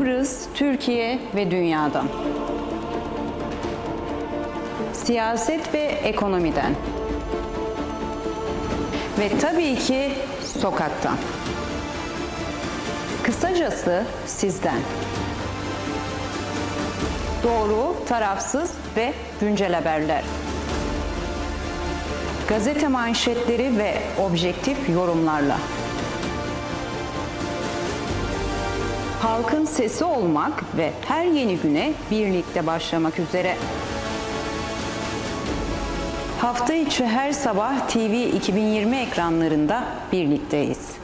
Kıbrıs, Türkiye ve dünyadan. Siyaset ve ekonomiden. Ve tabii ki sokaktan. Kısacası sizden. Doğru, tarafsız ve güncel haberler. Gazete manşetleri ve objektif yorumlarla. Halkın sesi olmak ve her yeni güne birlikte başlamak üzere. Hafta içi her sabah TV 2020 ekranlarında birlikteyiz.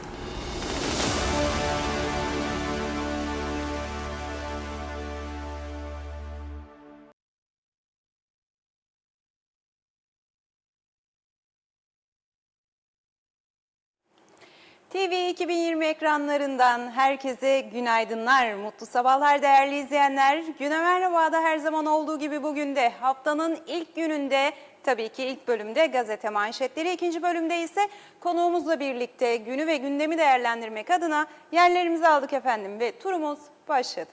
TV 2020 ekranlarından herkese günaydınlar, mutlu sabahlar değerli izleyenler. Güne Merhaba'da her zaman olduğu gibi bugün de haftanın ilk gününde, tabii ki ilk bölümde gazete manşetleri, ikinci bölümde ise konuğumuzla birlikte günü ve gündemi değerlendirmek adına yerlerimizi aldık efendim ve turumuz başladı.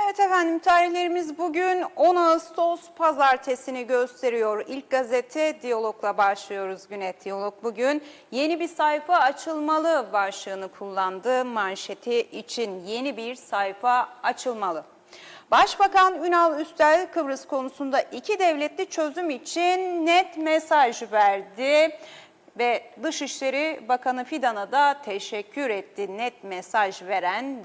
Evet efendim, tarihlerimiz bugün 10 Ağustos Pazartesini gösteriyor. İlk gazete Diyalog'la başlıyoruz güne. Diyalog bugün yeni bir sayfa açılmalı başlığını kullandı manşeti için. Yeni bir sayfa açılmalı. Başbakan Ünal Üstel Kıbrıs konusunda iki devletli çözüm için net mesaj verdi. Ve Dışişleri Bakanı Fidan'a da teşekkür etti. Net mesaj veren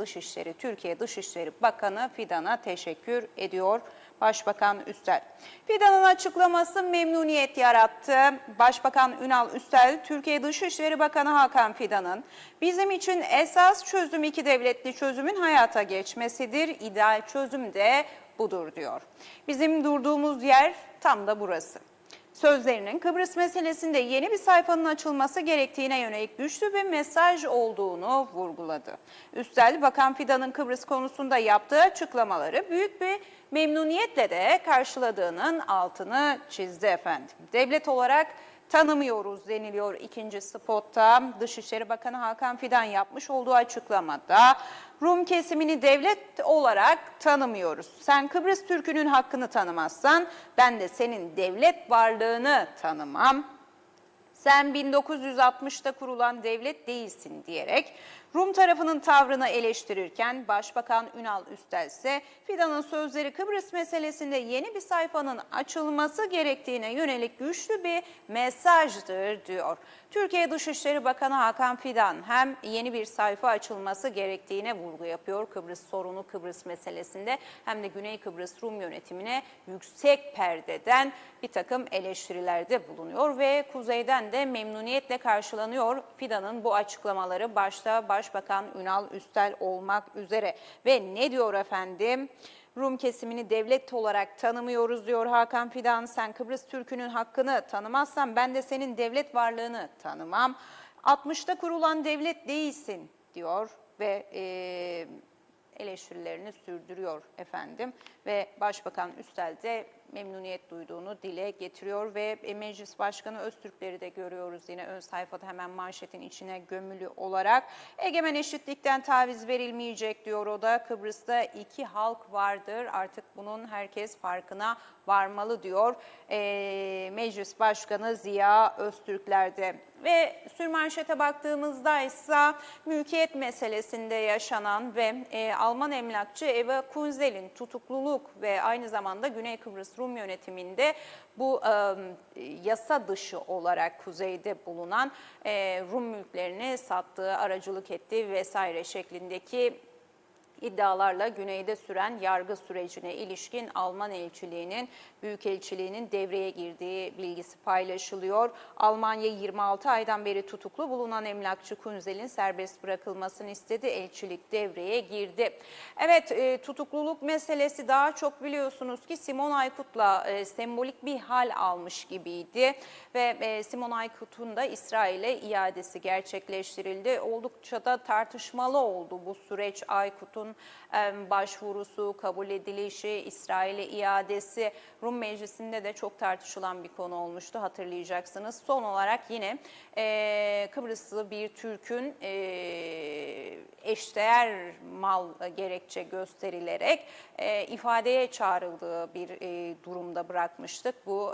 Türkiye Dışişleri Bakanı Fidan'a teşekkür ediyor Başbakan Üstel. Fidan'ın açıklaması memnuniyet yarattı. Başbakan Ünal Üstel, Türkiye Dışişleri Bakanı Hakan Fidan'ın "Bizim için esas çözüm iki devletli çözümün hayata geçmesidir. İdeal çözüm de budur" diyor. Bizim durduğumuz yer tam da burası. Sözlerinin Kıbrıs meselesinde yeni bir sayfanın açılması gerektiğine yönelik güçlü bir mesaj olduğunu vurguladı. Üstel, Bakan Fidan'ın Kıbrıs konusunda yaptığı açıklamaları büyük bir memnuniyetle de karşıladığının altını çizdi efendim. Devlet olarak tanımıyoruz deniliyor ikinci spotta. Dışişleri Bakanı Hakan Fidan yapmış olduğu açıklamada Rum kesimini devlet olarak tanımıyoruz. Sen Kıbrıs Türk'ünün hakkını tanımazsan ben de senin devlet varlığını tanımam. Sen 1960'ta kurulan devlet değilsin diyerek Rum tarafının tavrını eleştirirken Başbakan Ünal Üstel ise Fidan'ın sözleri Kıbrıs meselesinde yeni bir sayfanın açılması gerektiğine yönelik güçlü bir mesajdır diyor. Türkiye Dışişleri Bakanı Hakan Fidan hem yeni bir sayfa açılması gerektiğine vurgu yapıyor Kıbrıs sorunu, Kıbrıs meselesinde, hem de Güney Kıbrıs Rum yönetimine yüksek perdeden bir takım eleştirilerde bulunuyor ve kuzeyden de memnuniyetle karşılanıyor Fidan'ın bu açıklamaları, başta Başbakan Ünal Üstel olmak üzere. Ve ne diyor efendim? Rum kesimini devlet olarak tanımıyoruz diyor Hakan Fidan. Sen Kıbrıs Türk'ünün hakkını tanımazsan ben de senin devlet varlığını tanımam. 60'ta kurulan devlet değilsin diyor ve eleştirilerini sürdürüyor efendim. Ve Başbakan Üstel de memnuniyet duyduğunu dile getiriyor ve Meclis Başkanı Öztürkleri de görüyoruz yine ön sayfada hemen manşetin içine gömülü olarak. Egemen eşitlikten taviz verilmeyecek diyor o da. Kıbrıs'ta iki halk vardır, artık bunun herkes farkına varmalı diyor Meclis Başkanı Ziya Öztürkler'de. Ve sürmanşete baktığımızda ise mülkiyet meselesinde yaşanan ve Alman emlakçı Eva Kunzel'in tutukluluk ve aynı zamanda Güney Kıbrıs Rum yönetiminde bu yasa dışı olarak kuzeyde bulunan Rum mülklerini sattığı, aracılık ettiği vesaire şeklindeki İddialarla güneyde süren yargı sürecine ilişkin Alman elçiliğinin, büyükelçiliğinin devreye girdiği bilgisi paylaşılıyor. Almanya 26 aydan beri tutuklu bulunan emlakçı Kunzel'in serbest bırakılmasını istedi. Elçilik devreye girdi. Evet, tutukluluk meselesi daha çok biliyorsunuz ki Simon Aykut'la sembolik bir hal almış gibiydi. Ve Simon Aykut'un da İsrail'e iadesi gerçekleştirildi. Oldukça da tartışmalı oldu bu süreç. Aykut'un başvurusu, kabul edilişi, İsrail'e iadesi Rum Meclisi'nde de çok tartışılan bir konu olmuştu, hatırlayacaksınız. Son olarak yine Kıbrıslı bir Türk'ün eşdeğer mal gerekçe gösterilerek ifadeye çağrıldığı bir durumda bırakmıştık bu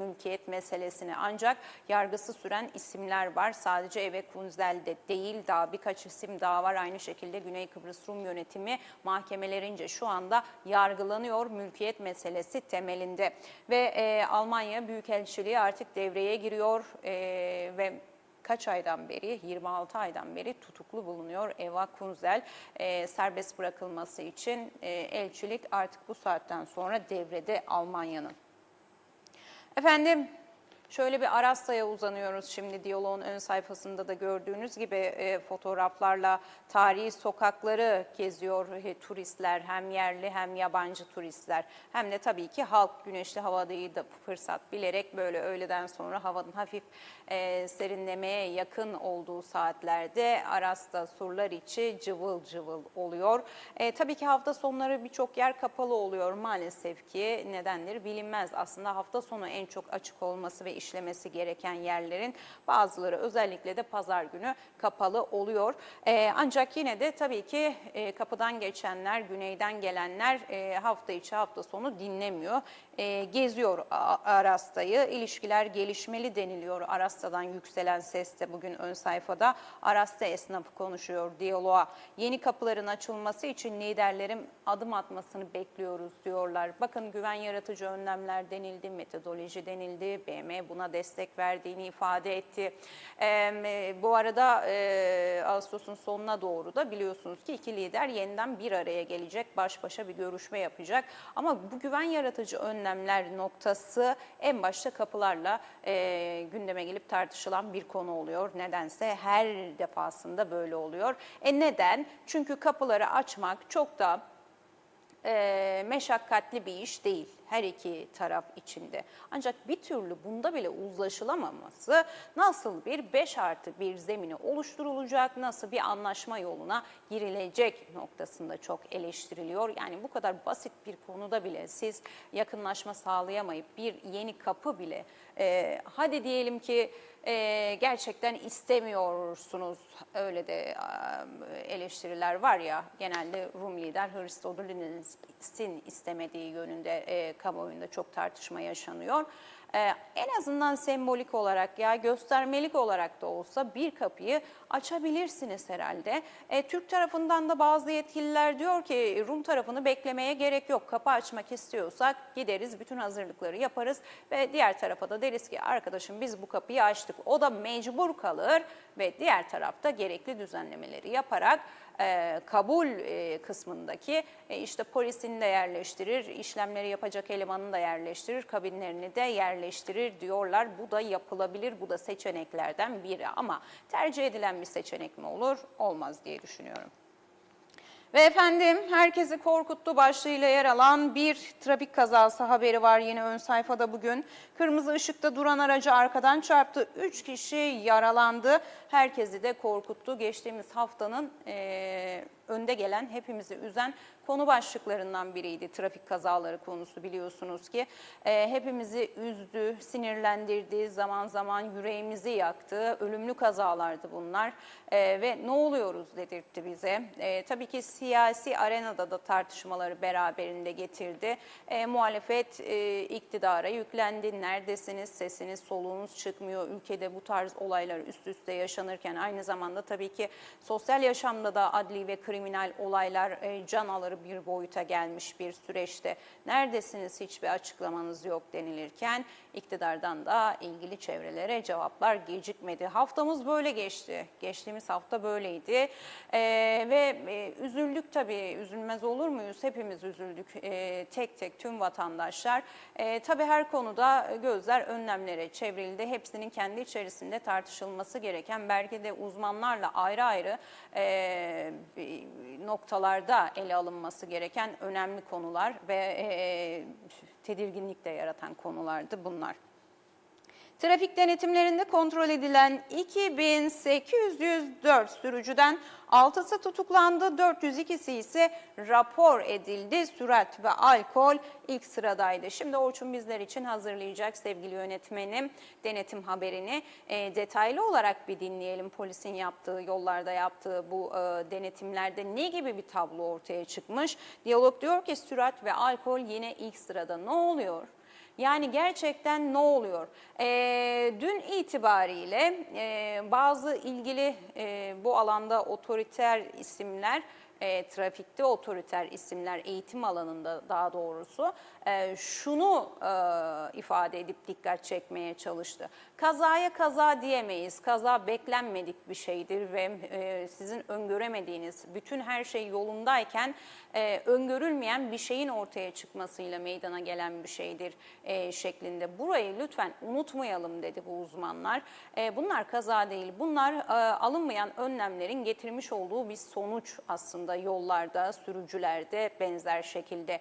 mülkiyet meselesini. Ancak yargısı süren isimler var. Sadece Eve Kunzel'de değil, daha birkaç isim daha var. Aynı şekilde Güney Kıbrıs Rum yönetimi mahkemelerince şu anda yargılanıyor mülkiyet meselesi temelinde. Ve Almanya Büyükelçiliği artık devreye giriyor ve kaç aydan beri, 26 aydan beri tutuklu bulunuyor Eva Kunzel. Serbest bırakılması için elçilik artık bu saatten sonra devrede Almanya'nın. Efendim, şöyle bir Arasta'ya uzanıyoruz şimdi. Diyaloğun ön sayfasında da gördüğünüz gibi fotoğraflarla tarihi sokakları geziyor turistler, hem yerli hem yabancı turistler. Hem de tabii ki halk güneşli havadayı da fırsat bilerek böyle öğleden sonra havanın hafif serinlemeye yakın olduğu saatlerde Arasta surlar içi cıvıl cıvıl oluyor. Tabii ki hafta sonları birçok yer kapalı oluyor maalesef ki, nedenleri bilinmez. Aslında hafta sonu en çok açık olması ve işlemesi gereken yerlerin bazıları özellikle de pazar günü kapalı oluyor. Ancak yine de tabii ki kapıdan geçenler, güneyden gelenler hafta içi hafta sonu dinlemiyor. Geziyor Arasta'yı. İlişkiler gelişmeli deniliyor. Arasta'dan yükselen ses de bugün ön sayfada. Arasta esnafı konuşuyor diyaloğa. Yeni kapıların açılması için liderlerin adım atmasını bekliyoruz diyorlar. Bakın, güven yaratıcı önlemler denildi, metodoloji denildi. BM buna destek verdiğini ifade etti. Bu arada Ağustos'un sonuna doğru da biliyorsunuz ki iki lider yeniden bir araya gelecek. Baş başa bir görüşme yapacak. Ama bu güven yaratıcı önlemler noktası en başta kapılarla gündeme gelip tartışılan bir konu oluyor. Nedense her defasında böyle oluyor. Neden? Çünkü kapıları açmak çok da meşakkatli bir iş değil her iki taraf içinde. Ancak bir türlü bunda bile uzlaşılamaması, nasıl bir 5+1 zemini oluşturulacak, nasıl bir anlaşma yoluna girilecek noktasında çok eleştiriliyor. Yani bu kadar basit bir konuda bile siz yakınlaşma sağlayamayıp bir yeni kapı bile hadi diyelim ki gerçekten istemiyorsunuz, öyle de eleştiriler var ya, genelde Rum lider Hristodoulos'in istemediği yönünde kamuoyunda çok tartışma yaşanıyor. En azından sembolik olarak, ya göstermelik olarak da olsa bir kapıyı açabilirsiniz herhalde. Türk tarafından da bazı yetkililer diyor ki Rum tarafını beklemeye gerek yok. Kapı açmak istiyorsak gideriz, bütün hazırlıkları yaparız ve diğer tarafa da deriz ki arkadaşım biz bu kapıyı açtık. O da mecbur kalır ve diğer tarafta gerekli düzenlemeleri yaparak kabul kısmındaki işte polisini de yerleştirir, işlemleri yapacak elemanını da yerleştirir, kabinlerini de yerleştirir diyorlar. Bu da yapılabilir, bu da seçeneklerden biri ama tercih edilen bir seçenek mi olur? Olmaz diye düşünüyorum. Ve efendim, herkesi korkuttu başlığıyla yer alan bir trafik kazası haberi var yine ön sayfada bugün. Kırmızı ışıkta duran aracı arkadan çarptı. 3 kişi yaralandı. Herkesi de korkuttu. Geçtiğimiz haftanın önde gelen, hepimizi üzen konu başlıklarından biriydi trafik kazaları konusu, biliyorsunuz ki. Hepimizi üzdü, sinirlendirdi, zaman zaman yüreğimizi yaktı. Ölümlü kazalardı bunlar ve ne oluyoruz dedirtti bize. Tabii ki siyasi arenada da tartışmaları beraberinde getirdi. Muhalefet iktidara yüklendi. Neredesiniz? Sesiniz, soluğunuz çıkmıyor. Ülkede bu tarz olaylar üst üste yaşanırken aynı zamanda tabii ki sosyal yaşamda da adli ve kriminal olaylar can alır bir boyuta gelmiş bir süreçte neredesiniz, hiçbir açıklamanız yok denilirken iktidardan da ilgili çevrelere cevaplar gecikmedi. Haftamız böyle geçti. Geçtiğimiz hafta böyleydi. Ve üzüldük tabii. Üzülmez olur muyuz? Hepimiz üzüldük. Tek tek tüm vatandaşlar. Tabii her konuda gözler önlemlere çevrildi. Hepsinin kendi içerisinde tartışılması gereken, belki de uzmanlarla ayrı ayrı noktalarda ele alınması gereken önemli konular ve tedirginlik de yaratan konulardı bunlar. Trafik denetimlerinde kontrol edilen 2804 sürücüden 6'sı tutuklandı, 402'si ise rapor edildi. Sürat ve alkol ilk sıradaydı. Şimdi Orçun bizler için hazırlayacak sevgili yönetmenim denetim haberini. Detaylı olarak bir dinleyelim polisin yaptığı, yollarda yaptığı bu denetimlerde ne gibi bir tablo ortaya çıkmış. Diyalog diyor ki sürat ve alkol yine ilk sırada. Ne oluyor? Yani gerçekten ne oluyor? Dün itibariyle bazı ilgili bu alanda otoriter isimler, trafikte otoriter isimler, eğitim alanında daha doğrusu şunu ifade edip dikkat çekmeye çalıştı. Kazaya kaza diyemeyiz. Kaza beklenmedik bir şeydir ve sizin öngöremediğiniz, bütün her şey yolundayken öngörülmeyen bir şeyin ortaya çıkmasıyla meydana gelen bir şeydir şeklinde. Burayı lütfen unutmayalım dedi bu uzmanlar. Bunlar kaza değil. Bunlar alınmayan önlemlerin getirmiş olduğu bir sonuç aslında yollarda, sürücülerde benzer şekilde.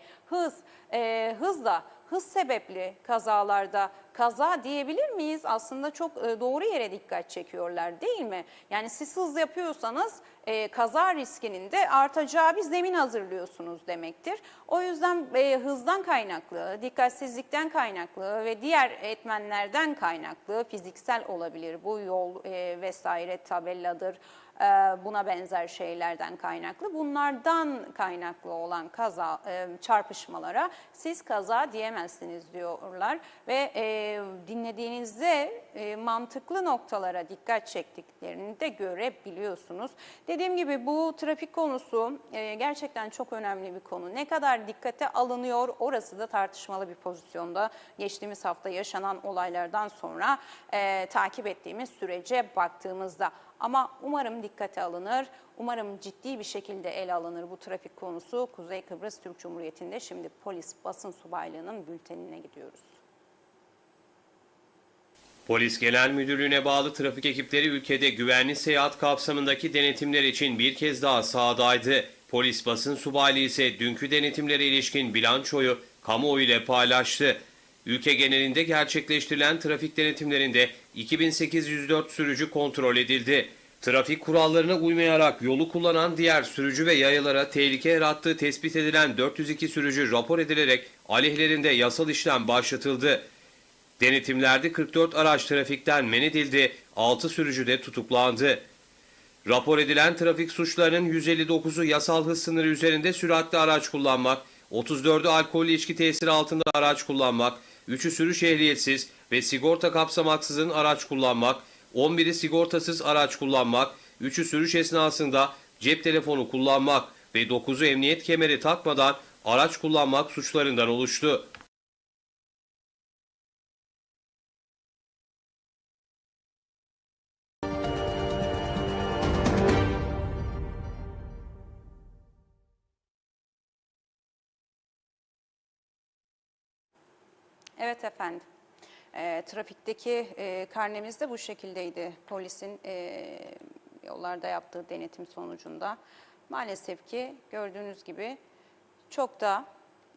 Hız sebepli kazalarda kaza diyebilir miyiz? Aslında çok doğru yere dikkat çekiyorlar değil mi? Yani siz hız yapıyorsanız kaza riskinin de artacağı bir zemin hazırlıyorsunuz demektir. O yüzden hızdan kaynaklı, dikkatsizlikten kaynaklı ve diğer etmenlerden kaynaklı fiziksel olabilir. Bu yol vesaire tabeladır. Buna benzer şeylerden kaynaklı. Bunlardan kaynaklı olan kaza çarpışmalara siz kaza diyemezsiniz diyorlar ve dinlediğinizde mantıklı noktalara dikkat çektiklerini de görebiliyorsunuz. Dediğim gibi bu trafik konusu gerçekten çok önemli bir konu. Ne kadar dikkate alınıyor orası da tartışmalı bir pozisyonda. Geçtiğimiz hafta yaşanan olaylardan sonra takip ettiğimiz sürece baktığımızda. Ama umarım dikkate alınır, umarım ciddi bir şekilde ele alınır bu trafik konusu. Kuzey Kıbrıs Türk Cumhuriyeti'nde şimdi polis basın subaylığının bültenine gidiyoruz. Polis Genel Müdürlüğü'ne bağlı trafik ekipleri ülkede güvenli seyahat kapsamındaki denetimler için bir kez daha sahadaydı. Polis basın subaylığı ise dünkü denetimlere ilişkin bilançoyu kamuoyu ile paylaştı. Ülke genelinde gerçekleştirilen trafik denetimlerinde 2804 sürücü kontrol edildi. Trafik kurallarına uymayarak yolu kullanan diğer sürücü ve yayalara tehlike yarattığı tespit edilen 402 sürücü rapor edilerek aleyhlerinde yasal işlem başlatıldı. Denetimlerde 44 araç trafikten men edildi, 6 sürücü de tutuklandı. Rapor edilen trafik suçlarının 159'u yasal hız sınırı üzerinde süratli araç kullanmak, 34'ü alkollü içki tesiri altında araç kullanmak, 3'ü sürüş ehliyetsiz ve sigorta kapsamaksızın araç kullanmak, 11'i sigortasız araç kullanmak, 3'ü sürüş esnasında cep telefonu kullanmak ve 9'u emniyet kemeri takmadan araç kullanmak suçlarından oluştu. Evet efendim. Trafikteki karnemiz de bu şekildeydi. Polisin yollarda yaptığı denetim sonucunda. Maalesef ki gördüğünüz gibi çok da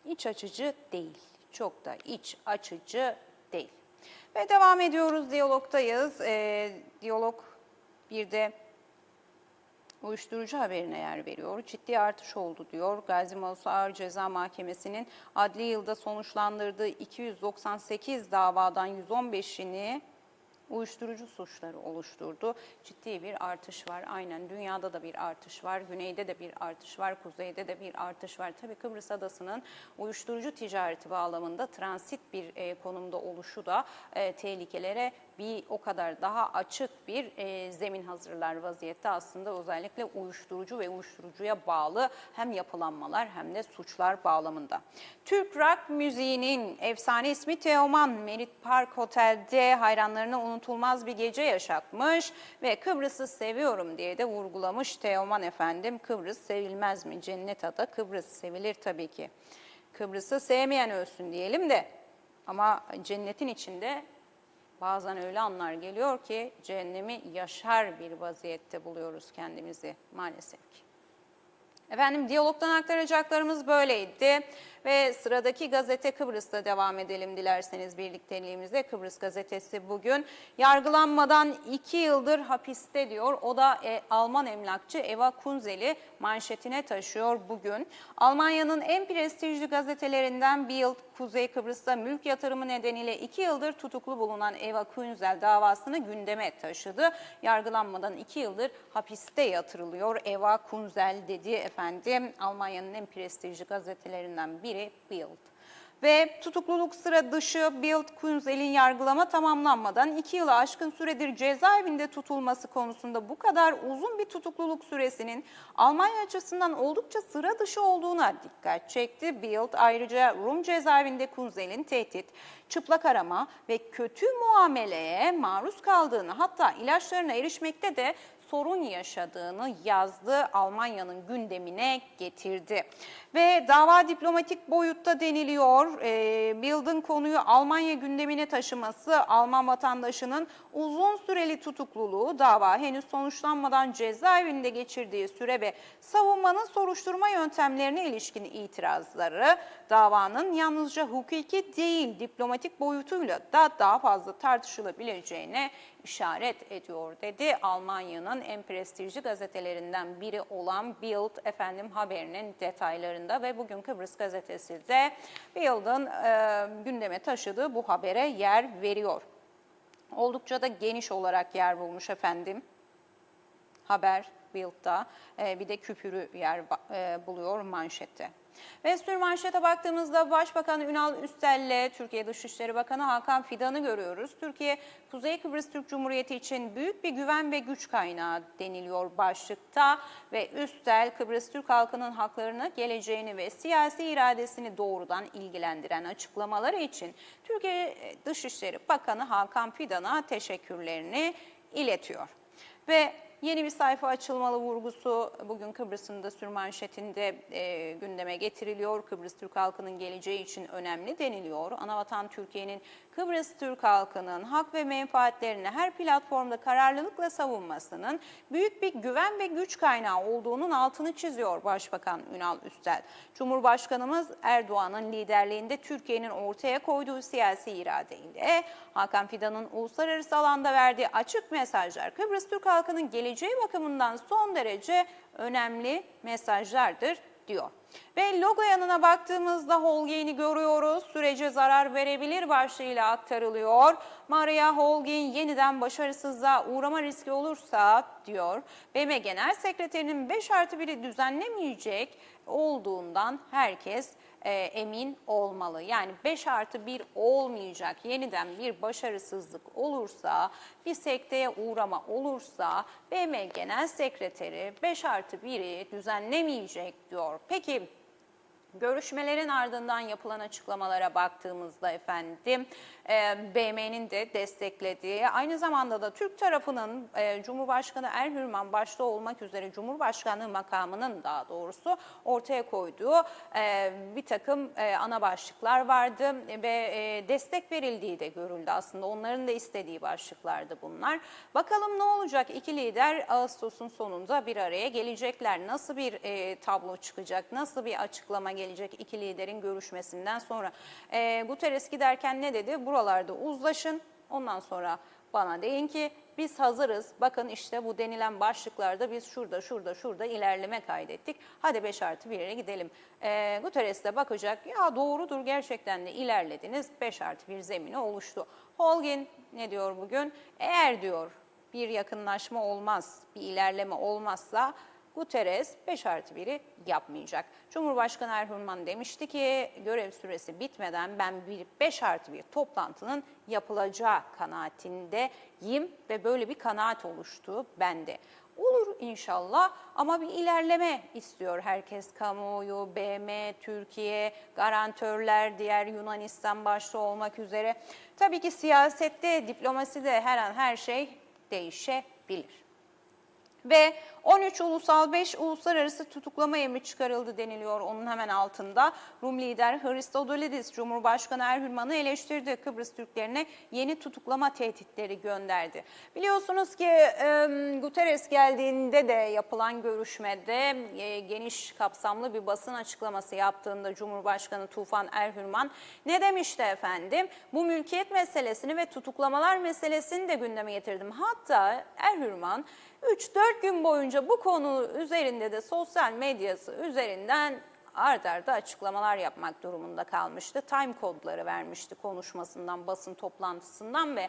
iç açıcı değil. Çok da iç açıcı değil. Ve devam ediyoruz, diyalogdayız. Diyalog bir de uyuşturucu haberine yer veriyor. Ciddi artış oldu diyor. Gazi Mahsus Ağır Ceza Mahkemesi'nin adli yılda sonuçlandırdığı 298 davadan 115'ini uyuşturucu suçları oluşturdu. Ciddi bir artış var. Aynen dünyada da bir artış var. Güneyde de bir artış var. Kuzeyde de bir artış var. Tabii Kıbrıs Adası'nın uyuşturucu ticareti bağlamında transit bir konumda oluşu da tehlikelere bir o kadar daha açık bir zemin hazırlar vaziyette aslında, özellikle uyuşturucu ve uyuşturucuya bağlı hem yapılanmalar hem de suçlar bağlamında. Türk rock müziğinin efsane ismi Teoman, Merit Park Otel'de hayranlarına unutulmaz bir gece yaşatmış ve Kıbrıs'ı seviyorum diye de vurgulamış Teoman efendim. Kıbrıs sevilmez mi? Cennet ada Kıbrıs, sevilir tabii ki. Kıbrıs'ı sevmeyen ölsün diyelim de, ama cennetin içinde bazen öyle anlar geliyor ki cehennemi yaşar bir vaziyette buluyoruz kendimizi maalesef ki. Efendim, diyalogdan aktaracaklarımız böyleydi ve sıradaki gazete Kıbrıs'ta devam edelim dilerseniz birlikteliğimizde. Kıbrıs gazetesi bugün yargılanmadan 2 yıldır hapiste diyor. O da Alman emlakçı Eva Kunzel'i manşetine taşıyor bugün. Almanya'nın en prestijli gazetelerinden Bild, Kuzey Kıbrıs'ta mülk yatırımı nedeniyle 2 yıldır tutuklu bulunan Eva Kunzel davasını gündeme taşıdı. Yargılanmadan 2 yıldır hapiste yatırılıyor Eva Kunzel dedi efendim. Almanya'nın en prestijli gazetelerinden biri Bild. Ve tutukluluk sıra dışı Bild, Kunzel'in yargılama tamamlanmadan 2 yılı aşkın süredir cezaevinde tutulması konusunda bu kadar uzun bir tutukluluk süresinin Almanya açısından oldukça sıra dışı olduğuna dikkat çekti. Bild ayrıca Rum cezaevinde Kunzel'in tehdit, çıplak arama ve kötü muameleye maruz kaldığını, hatta ilaçlarına erişmekte de sorun yaşadığını yazdı, Almanya'nın gündemine getirdi. Ve dava diplomatik boyutta deniliyor. Bild'in konuyu Almanya gündemine taşıması, Alman vatandaşının uzun süreli tutukluluğu, dava henüz sonuçlanmadan cezaevinde geçirdiği süre ve savunmanın soruşturma yöntemlerine ilişkin itirazları, davanın yalnızca hukuki değil diplomatik boyutuyla da daha fazla tartışılabileceğine işaret ediyor dedi. Almanya'nın en prestijli gazetelerinden biri olan Bild efendim haberinin detaylarında ve bugün Kıbrıs gazetesi de Bild'in gündeme taşıdığı bu habere yer veriyor. Oldukça da geniş olarak yer bulmuş efendim haber Bild'da, bir de küpürü yer buluyor manşette. Ve sürmanşete baktığımızda Başbakan Ünal Üstel'le Türkiye Dışişleri Bakanı Hakan Fidan'ı görüyoruz. Türkiye, Kuzey Kıbrıs Türk Cumhuriyeti için büyük bir güven ve güç kaynağı deniliyor başlıkta ve Üstel, Kıbrıs Türk halkının haklarını, geleceğini ve siyasi iradesini doğrudan ilgilendiren açıklamaları için Türkiye Dışişleri Bakanı Hakan Fidan'a teşekkürlerini iletiyor. Ve yeni bir sayfa açılmalı vurgusu bugün Kıbrıs'ın da sürmanşetinde gündeme getiriliyor. Kıbrıs Türk halkının geleceği için önemli deniliyor. Anavatan Türkiye'nin Kıbrıs Türk halkının hak ve menfaatlerini her platformda kararlılıkla savunmasının büyük bir güven ve güç kaynağı olduğunun altını çiziyor Başbakan Ünal Üstel. Cumhurbaşkanımız Erdoğan'ın liderliğinde Türkiye'nin ortaya koyduğu siyasi iradeyle Hakan Fidan'ın uluslararası alanda verdiği açık mesajlar Kıbrıs Türk halkının geleceği bakımından son derece önemli mesajlardır diyor. Ve logo yanına baktığımızda Holguin'i görüyoruz. Sürece zarar verebilir başlığıyla aktarılıyor. Maria Holguin yeniden başarısızlığa uğrama riski olursa diyor. BM Genel Sekreterinin 5+1'i düzenlemeyecek olduğundan herkes emin olmalı. Yani 5+1 olmayacak, yeniden bir başarısızlık olursa, bir sekteye uğrama olursa BM Genel Sekreteri 5+1'i düzenlemeyecek diyor. Peki görüşmelerin ardından yapılan açıklamalara baktığımızda efendim BM'nin de desteklediği, aynı zamanda da Türk tarafının Cumhurbaşkanı Erhürman başta olmak üzere Cumhurbaşkanlığı makamının daha doğrusu ortaya koyduğu bir takım ana başlıklar vardı ve destek verildiği de görüldü. Aslında onların da istediği başlıklardı bunlar. Bakalım ne olacak? İki lider Ağustos'un sonunda bir araya gelecekler. Nasıl bir tablo çıkacak? Nasıl bir açıklama gelecek iki liderin görüşmesinden sonra? Guterres giderken ne dedi? Buralarda uzlaşın, ondan sonra bana deyin ki biz hazırız. Bakın işte bu denilen başlıklarda biz şurada ilerleme kaydettik. Hadi 5+1'e gidelim. Guterres de bakacak, ya doğrudur, gerçekten de ilerlediniz. 5+1 zemini oluştu. Holguin ne diyor bugün? Eğer diyor bir yakınlaşma olmaz, bir ilerleme olmazsa Guterres 5+1'i yapmayacak. Cumhurbaşkanı Erdoğan demişti ki görev süresi bitmeden ben bir 5+1 toplantının yapılacağı kanaatindeyim ve böyle bir kanaat oluştu bende. Olur inşallah ama bir ilerleme istiyor herkes, kamuoyu, BM, Türkiye, garantörler, diğer Yunanistan başta olmak üzere. Tabii ki siyasette, diplomaside her an her şey değişebilir. Ve 13 ulusal 5 uluslararası tutuklama emri çıkarıldı deniliyor onun hemen altında. Rum lider Christodoulidis Cumhurbaşkanı Erdoğan'ı eleştirdi. Kıbrıs Türklerine yeni tutuklama tehditleri gönderdi. Biliyorsunuz ki Guterres geldiğinde de yapılan görüşmede geniş kapsamlı bir basın açıklaması yaptığında Cumhurbaşkanı Tufan Erdoğan ne demişti efendim? Bu mülkiyet meselesini ve tutuklamalar meselesini de gündeme getirdim. Hatta Erdoğan 3-4 gün boyunca bu konu üzerinde de sosyal medyası üzerinden ard arda açıklamalar yapmak durumunda kalmıştı. Time kodları vermişti konuşmasından, basın toplantısından ve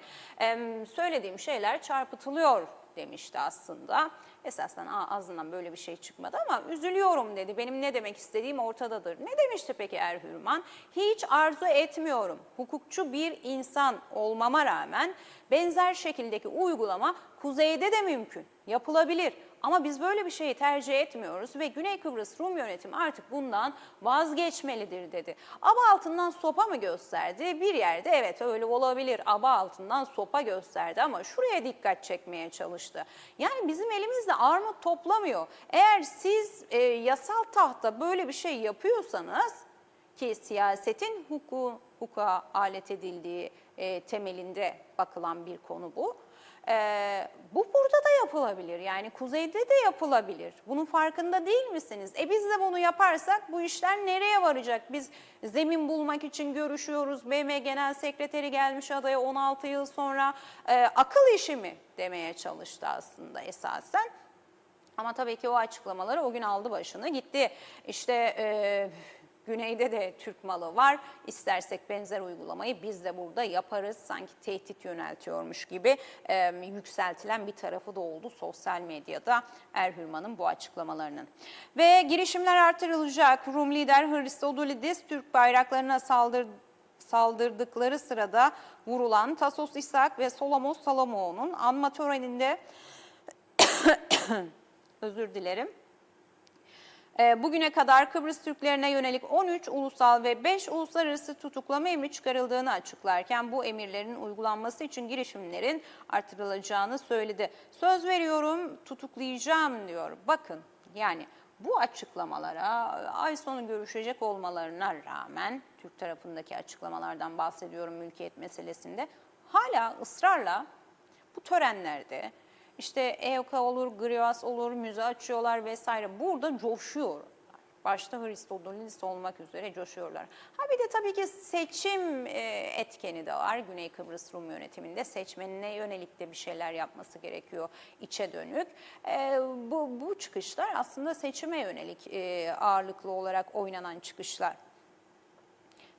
söylediğim şeyler çarpıtılıyor demişti aslında. Esasen ağzından böyle bir şey çıkmadı ama üzülüyorum dedi. Benim ne demek istediğim ortadadır. Ne demişti peki Erdoğan? Hiç arzu etmiyorum. Hukukçu bir insan olmama rağmen benzer şekildeki uygulama kuzeyde de mümkün, yapılabilir. Ama biz böyle bir şeyi tercih etmiyoruz ve Güney Kıbrıs Rum yönetimi artık bundan vazgeçmelidir dedi. Aba altından sopa mı gösterdi? Bir yerde evet öyle olabilir. Aba altından sopa gösterdi ama şuraya dikkat çekmeye çalıştı. Yani bizim elimizde armut toplamıyor. Eğer siz yasal tahta böyle bir şey yapıyorsanız ki siyasetin hukuka alet edildiği temelinde bakılan bir konu bu. Bu burada da yapılabilir. Yani kuzeyde de yapılabilir. Bunun farkında değil misiniz? Biz de bunu yaparsak bu işler nereye varacak? Biz zemin bulmak için görüşüyoruz. BM Genel Sekreteri gelmiş adaya 16 yıl sonra akıl işi mi demeye çalıştı aslında esasen. Ama tabii ki o açıklamaları o gün aldı başını gitti. İşte güneyde de Türk malı var. İstersek benzer uygulamayı biz de burada yaparız. Sanki tehdit yöneltiyormuş gibi yükseltilen bir tarafı da oldu sosyal medyada Erdoğan'ın bu açıklamalarının. Ve girişimler artırılacak. Rum lider Christodoulidis Türk bayraklarına saldırdıkları sırada vurulan Tasos İshak ve Solomos Salamoğlu'nun anma töreninde özür dilerim. Bugüne kadar Kıbrıs Türklerine yönelik 13 ulusal ve 5 uluslararası tutuklama emri çıkarıldığını açıklarken bu emirlerin uygulanması için girişimlerin artırılacağını söyledi. Söz veriyorum tutuklayacağım diyor. Bakın yani bu açıklamalara ay sonu görüşecek olmalarına rağmen Türk tarafındaki açıklamalardan bahsediyorum mülkiyet meselesinde hala ısrarla bu törenlerde İşte EOKA olur, GRIOAS olur, müze açıyorlar vesaire. Burada coşuyorlar. Başta Christodoulidis olmak üzere coşuyorlar. Ha bir de tabii ki seçim etkeni de var. Güney Kıbrıs Rum yönetiminde seçmenine yönelik de bir şeyler yapması gerekiyor içe dönük. Bu çıkışlar aslında seçime yönelik ağırlıklı olarak oynanan çıkışlar.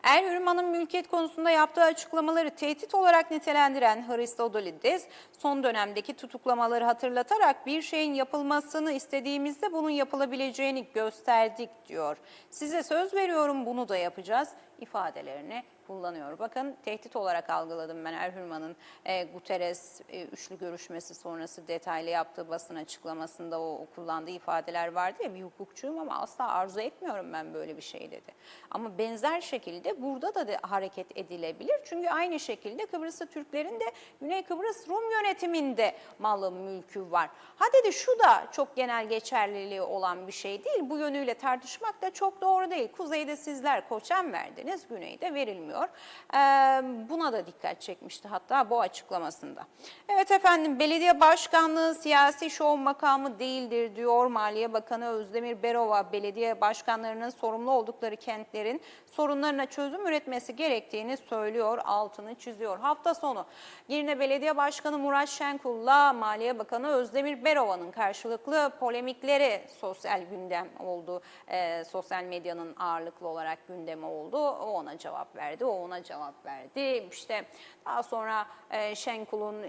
Erdoğan'ın mülkiyet konusunda yaptığı açıklamaları tehdit olarak nitelendiren Christodoulidis, son dönemdeki tutuklamaları hatırlatarak bir şeyin yapılmasını istediğimizde bunun yapılabileceğini gösterdik diyor. Size söz veriyorum bunu da yapacağız ifadelerini kullanıyor. Bakın tehdit olarak algıladım ben Erdoğan'ın Guterres üçlü görüşmesi sonrası detaylı yaptığı basın açıklamasında o kullandığı ifadeler vardı ya bir hukukçuyum ama asla arzu etmiyorum ben böyle bir şey dedi. Ama benzer şekilde burada da hareket edilebilir. Çünkü aynı şekilde Kıbrıslı Türklerin de Güney Kıbrıs Rum yönetiminde malı mülkü var. Ha dedi şu da çok genel geçerliliği olan bir şey değil. Bu yönüyle tartışmak da çok doğru değil. Kuzeyde sizler koçem verdiniz, güneyde verilmiyor. Buna da dikkat çekmişti hatta bu açıklamasında. Evet efendim belediye başkanlığı siyasi şov makamı değildir diyor Maliye Bakanı Özdemir Berova. Belediye başkanlarının sorumlu oldukları kentlerin sorunlarına çözüm üretmesi gerektiğini söylüyor, altını çiziyor. Hafta sonu Girne Belediye Başkanı Murat Şenkul'la Maliye Bakanı Özdemir Berova'nın karşılıklı polemikleri sosyal gündem oldu. Sosyal medyanın ağırlıklı olarak gündemi oldu. O ona cevap verdi. verdi, o ona cevap verdi. İşte daha sonra Şenkul'un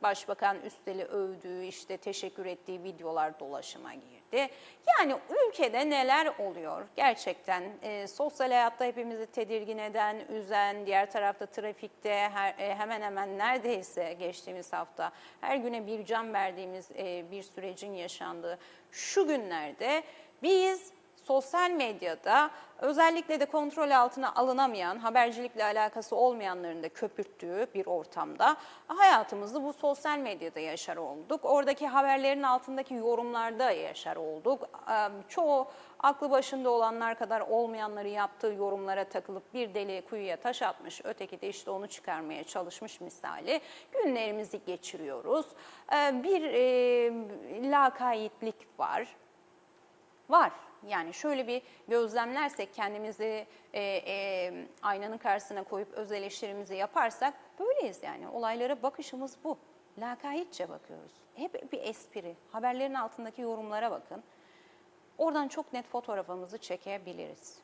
Başbakan Üstel'i övdüğü, işte teşekkür ettiği videolar dolaşıma girdi. Yani ülkede neler oluyor gerçekten? Sosyal hayatta hepimizi tedirgin eden, üzen, diğer tarafta trafikte hemen hemen neredeyse geçtiğimiz hafta her güne bir can verdiğimiz bir sürecin yaşandığı şu günlerde biz sosyal medyada özellikle de kontrol altına alınamayan, habercilikle alakası olmayanların da köpürttüğü bir ortamda hayatımızı bu sosyal medyada yaşar olduk. Oradaki haberlerin altındaki yorumlarda yaşar olduk. Çoğu aklı başında olanlar kadar olmayanları yaptığı yorumlara takılıp bir deliğe kuyuya taş atmış, öteki de işte onu çıkarmaya çalışmış misali günlerimizi geçiriyoruz. Bir lakaytlık var. Var. Yani şöyle bir gözlemlersek, kendimizi aynanın karşısına koyup öz eleştirimizi yaparsak böyleyiz yani. Olaylara bakışımız bu. Lakaytça bakıyoruz. Hep bir espri. Haberlerin altındaki yorumlara bakın. Oradan çok net fotoğrafımızı çekebiliriz.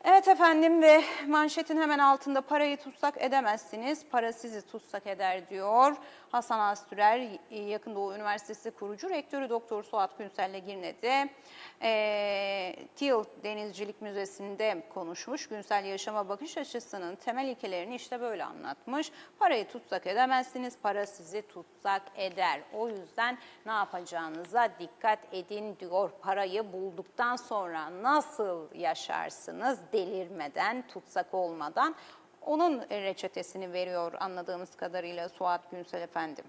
Evet efendim, ve manşetin hemen altında parayı tutsak edemezsiniz, para sizi tutsak eder diyor. Hasan Astürer, Yakın Doğu Üniversitesi kurucu rektörü Doktor Suat Günsel'le Girne'de Teal Denizcilik Müzesi'nde konuşmuş. Günsel yaşama bakış açısının temel ilkelerini işte böyle anlatmış. Parayı tutsak edemezsiniz, para sizi tutsak eder. O yüzden ne yapacağınıza dikkat edin diyor. Parayı bulduktan sonra nasıl yaşarsınız delirmeden, tutsak olmadan? Onun reçetesini veriyor anladığımız kadarıyla Suat Günsel efendim.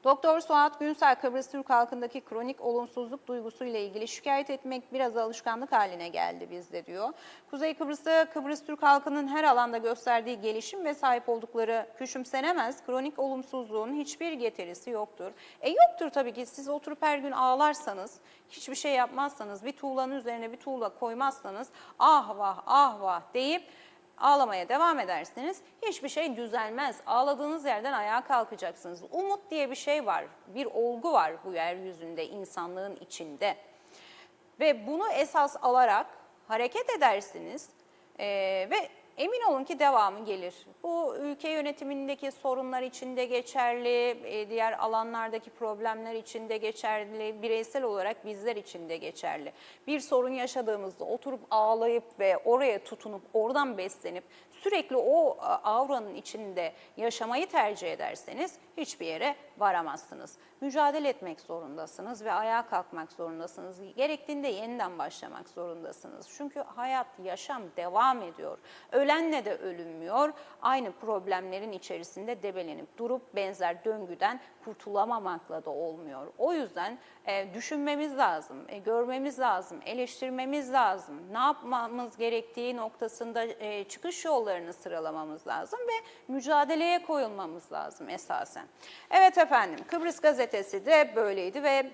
Doktor Suat Günsel, Kıbrıs Türk halkındaki kronik olumsuzluk duygusuyla ilgili şikayet etmek biraz alışkanlık haline geldi bizde diyor. Kuzey Kıbrıs'ta Kıbrıs Türk halkının her alanda gösterdiği gelişim ve sahip oldukları küçümsenemez, kronik olumsuzluğun hiçbir getirisi yoktur. Yoktur tabii ki, siz oturup her gün ağlarsanız, hiçbir şey yapmazsanız, bir tuğlanın üzerine bir tuğla koymazsanız ah vah ah vah deyip ağlamaya devam edersiniz, hiçbir şey düzelmez. Ağladığınız yerden ayağa kalkacaksınız. Umut diye bir şey var, bir olgu var bu yeryüzünde, insanlığın içinde. Ve bunu esas alarak hareket edersiniz ve emin olun ki devamı gelir. Bu ülke yönetimindeki sorunlar için de geçerli, diğer alanlardaki problemler için de geçerli, bireysel olarak bizler için de geçerli. Bir sorun yaşadığımızda oturup ağlayıp ve oraya tutunup oradan beslenip sürekli o avranın içinde yaşamayı tercih ederseniz hiçbir yere varamazsınız. Mücadele etmek zorundasınız ve ayağa kalkmak zorundasınız. Gerektiğinde yeniden başlamak zorundasınız. Çünkü hayat, yaşam devam ediyor. Ölenle de ölünmüyor. Aynı problemlerin içerisinde debelenip durup benzer döngüden kurtulamamakla da olmuyor. O yüzden düşünmemiz lazım, görmemiz lazım, eleştirmemiz lazım. Ne yapmamız gerektiği noktasında çıkış yollarını sıralamamız lazım ve mücadeleye koyulmamız lazım esasen. Evet efendim, Kıbrıs Gazetesi de böyleydi ve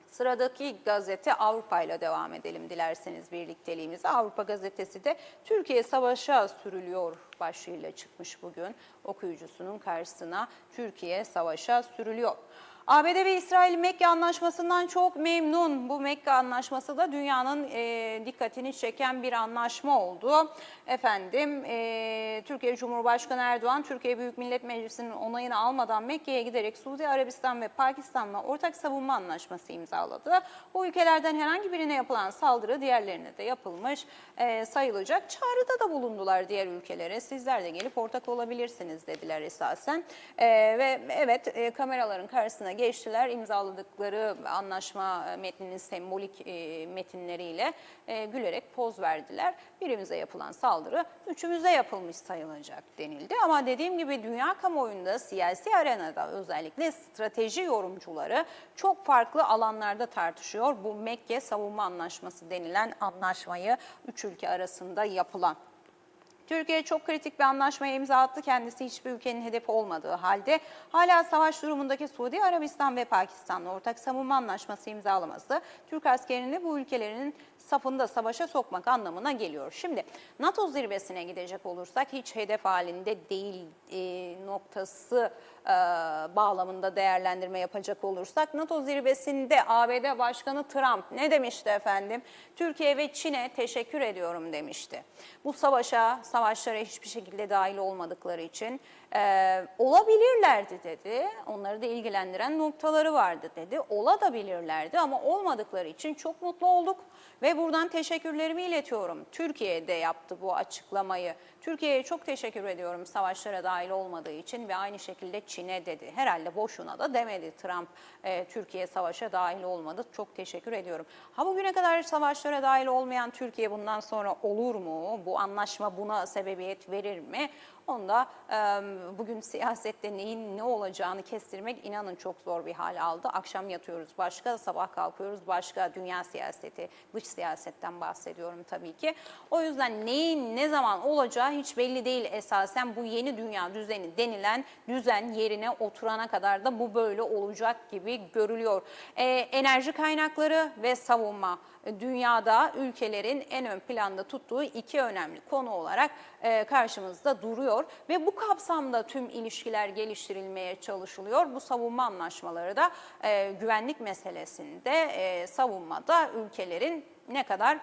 sıradaki gazete Avrupa ile devam edelim dilerseniz birlikteliğimize. Avrupa Gazetesi de Türkiye savaşa sürülüyor başlığıyla çıkmış bugün. Okuyucusunun karşısına Türkiye savaşa sürülüyor. ABD ve İsrail Mekke Anlaşması'ndan çok memnun. Bu Mekke Anlaşması da dünyanın dikkatini çeken bir anlaşma oldu. Efendim, Türkiye Cumhurbaşkanı Erdoğan, Türkiye Büyük Millet Meclisi'nin onayını almadan Mekke'ye giderek Suudi Arabistan ve Pakistan'la ortak savunma anlaşması imzaladı. Bu ülkelerden herhangi birine yapılan saldırı diğerlerine de yapılmış sayılacak. Çağrıda da bulundular diğer ülkelere. Sizler de gelip ortak olabilirsiniz dediler esasen. Ve evet, kameraların karşısına geçtiler, imzaladıkları anlaşma metninin sembolik metinleriyle gülerek poz verdiler. Birimize yapılan saldırı üçümüze yapılmış sayılacak denildi. Ama dediğim gibi dünya kamuoyunda, siyasi arenada özellikle strateji yorumcuları çok farklı alanlarda tartışıyor. Bu Mekke Savunma Anlaşması denilen anlaşmayı üç ülke arasında yapılan. Türkiye çok kritik bir anlaşmaya imza attı. Kendisi hiçbir ülkenin hedefi olmadığı halde hala savaş durumundaki Suudi Arabistan ve Pakistan'la ortak savunma anlaşması imzalaması Türk askerini bu ülkelerin safında savaşa sokmak anlamına geliyor. Şimdi NATO zirvesine gidecek olursak hiç hedef halinde değil noktası bağlamında değerlendirme yapacak olursak NATO zirvesinde ABD Başkanı Trump ne demişti efendim? Türkiye ve Çin'e teşekkür ediyorum demişti. Bu savaşlara hiçbir şekilde dahil olmadıkları için olabilirlerdi dedi. Onları da ilgilendiren noktaları vardı dedi. Olabilirlerdi ama olmadıkları için çok mutlu olduk ve buradan teşekkürlerimi iletiyorum. Türkiye de yaptı bu açıklamayı. Türkiye'ye çok teşekkür ediyorum savaşlara dahil olmadığı için ve aynı şekilde Çin'e dedi. Herhalde boşuna da demedi Trump, Türkiye savaşa dahil olmadı. Çok teşekkür ediyorum. Ha bugüne kadar savaşlara dahil olmayan Türkiye bundan sonra olur mu? Bu anlaşma buna sebebiyet verir mi? Onda bugün siyasette neyin ne olacağını kestirmek inanın çok zor bir hal aldı. Akşam yatıyoruz başka, sabah kalkıyoruz başka, dünya siyaseti, dış siyasetten bahsediyorum tabii ki. O yüzden neyin ne zaman olacağı hiç belli değil esasen. Bu yeni dünya düzeni denilen düzen yerine oturana kadar da bu böyle olacak gibi görülüyor. Enerji kaynakları ve savunma dünyada ülkelerin en ön planda tuttuğu iki önemli konu olarak karşımızda duruyor ve bu kapsamda tüm ilişkiler geliştirilmeye çalışılıyor. Bu savunma anlaşmaları da güvenlik meselesinde savunmada ülkelerin ne kadar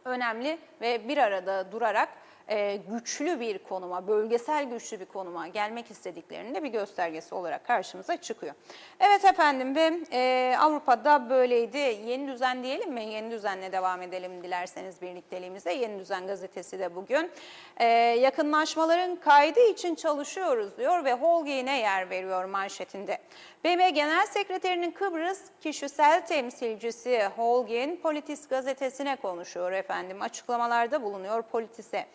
önemli ve bir arada durarak güçlü bir konuma, bölgesel güçlü bir konuma gelmek istediklerinin de bir göstergesi olarak karşımıza çıkıyor. Evet efendim ve Avrupa'da böyleydi. Yeni düzen diyelim mi? Yeni düzenle devam edelim dilerseniz birlikteliğimize. Yeni Düzen gazetesi de bugün yakınlaşmaların kaydı için çalışıyoruz diyor ve Holgein'e yer veriyor manşetinde. BM Genel Sekreterinin Kıbrıs kişisel temsilcisi Holgein Politis gazetesine konuşuyor efendim. Açıklamalarda bulunuyor Politis'e.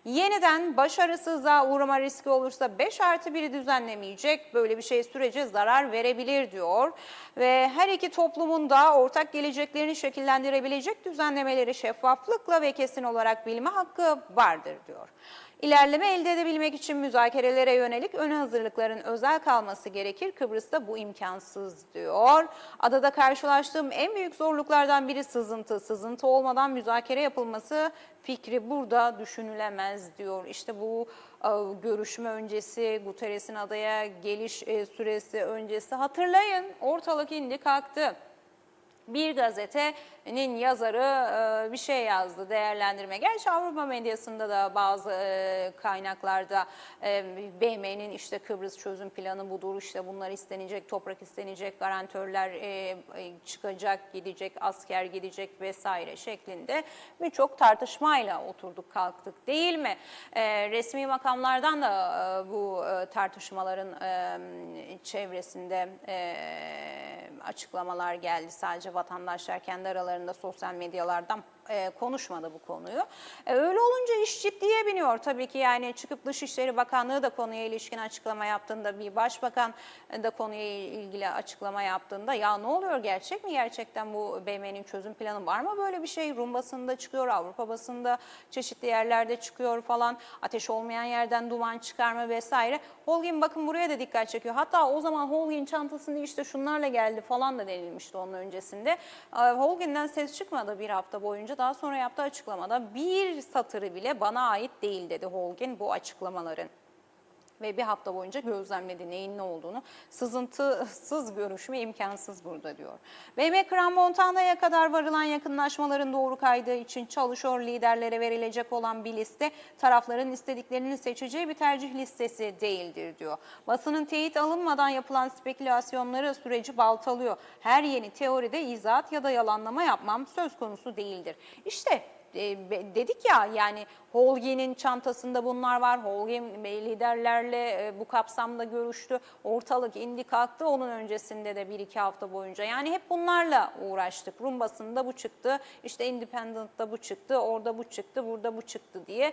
Yeniden başarısızlığa uğrama riski olursa 5+1'i düzenlemeyecek, böyle bir şey sürece zarar verebilir diyor. Ve her iki toplumun da ortak geleceklerini şekillendirebilecek düzenlemeleri şeffaflıkla ve kesin olarak bilme hakkı vardır diyor. İlerleme elde edebilmek için müzakerelere yönelik ön hazırlıkların özel kalması gerekir. Kıbrıs'ta bu imkansız diyor. Adada karşılaştığım en büyük zorluklardan biri sızıntı. Sızıntı olmadan müzakere yapılması fikri burada düşünülemez diyor. İşte bu görüşme öncesi, Guterres'in adaya geliş süresi öncesi hatırlayın, ortalık indi kalktı. Bir gazetenin yazarı bir şey yazdı, değerlendirme. Gerçi Avrupa medyasında da bazı kaynaklarda BM'nin işte Kıbrıs çözüm planı budur, işte bunlar istenecek, toprak istenecek, garantörler çıkacak, gidecek, asker gidecek vesaire şeklinde birçok tartışmayla oturduk kalktık değil mi? Resmi makamlardan da bu tartışmaların çevresinde açıklamalar geldi. Sadece vatandaşlar kendi aralarında sosyal medyalardan konuşmadı bu konuyu. Öyle olunca iş ciddiye biniyor tabii ki, yani çıkıp Dışişleri Bakanlığı da konuya ilişkin açıklama yaptığında, bir başbakan da konuya ilgili açıklama yaptığında ya ne oluyor, gerçek mi gerçekten bu BM'nin çözüm planı, var mı böyle bir şey? Rum basında çıkıyor, Avrupa basında çeşitli yerlerde çıkıyor falan, ateş olmayan yerden duman çıkarma vesaire. Holgein bakın buraya da dikkat çekiyor. Hatta o zaman Holgein çantasında işte şunlarla geldi falan da denilmişti onun öncesinde. Holgein'den ses çıkmadı bir hafta boyunca. Daha sonra yaptığı açıklamada bir satırı bile bana ait değil dedi Holgein bu açıklamaların. Ve bir hafta boyunca gözlemledi neyin ne olduğunu. Sızıntısız görüşme imkansız burada diyor. BM Crans-Montana'ya kadar varılan yakınlaşmaların doğru kaydığı için çalışıyor. Liderlere verilecek olan bir liste tarafların istediklerini seçeceği bir tercih listesi değildir diyor. Basının teyit alınmadan yapılan spekülasyonları süreci baltalıyor. Her yeni teoride izahat ya da yalanlama yapmam söz konusu değildir. İşte dedik ya, yani Holgein'in çantasında bunlar var. Holgein liderlerle bu kapsamda görüştü. Ortalık indi kalktı. Onun öncesinde de 1-2 hafta boyunca. Yani hep bunlarla uğraştık. Rum basında bu çıktı. İşte Independent'ta bu çıktı. Orada bu çıktı. Burada bu çıktı diye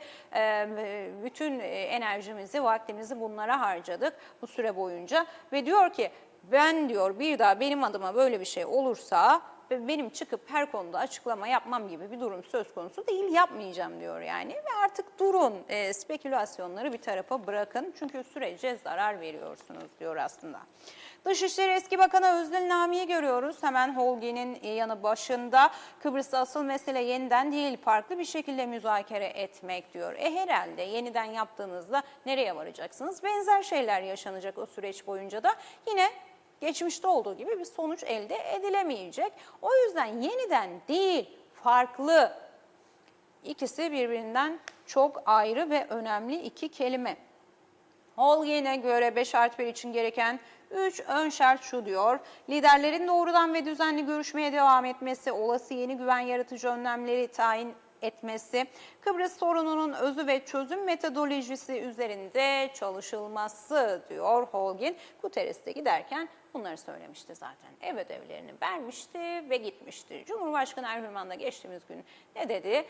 bütün enerjimizi, vaktimizi bunlara harcadık bu süre boyunca. Ve diyor ki ben diyor bir daha benim adıma böyle bir şey olursa ve benim çıkıp her konuda açıklama yapmam gibi bir durum söz konusu değil, yapmayacağım diyor yani. Ve artık durun, spekülasyonları bir tarafa bırakın çünkü sürece zarar veriyorsunuz diyor aslında. Dışişleri Eski Bakanı Özdil Nami'yi görüyoruz. Hemen Holgi'nin yanı başında. Kıbrıs'ta asıl mesele yeniden değil, farklı bir şekilde müzakere etmek diyor. Herhalde yeniden yaptığınızda nereye varacaksınız? Benzer şeyler yaşanacak o süreç boyunca da. Yine geçmişte olduğu gibi bir sonuç elde edilemeyecek. O yüzden yeniden değil, farklı. İkisi birbirinden çok ayrı ve önemli iki kelime. Holgi'ne göre 5+1 için gereken 3 ön şart şu diyor. Liderlerin doğrudan ve düzenli görüşmeye devam etmesi, olası yeni güven yaratıcı önlemleri tayin etmesi, Kıbrıs sorununun özü ve çözüm metodolojisi üzerinde çalışılması diyor Holgin. Guterres'te giderken bunları söylemişti zaten. Ev ödevlerini vermişti ve gitmişti. Cumhurbaşkanı Erdoğan da geçtiğimiz gün ne dedi?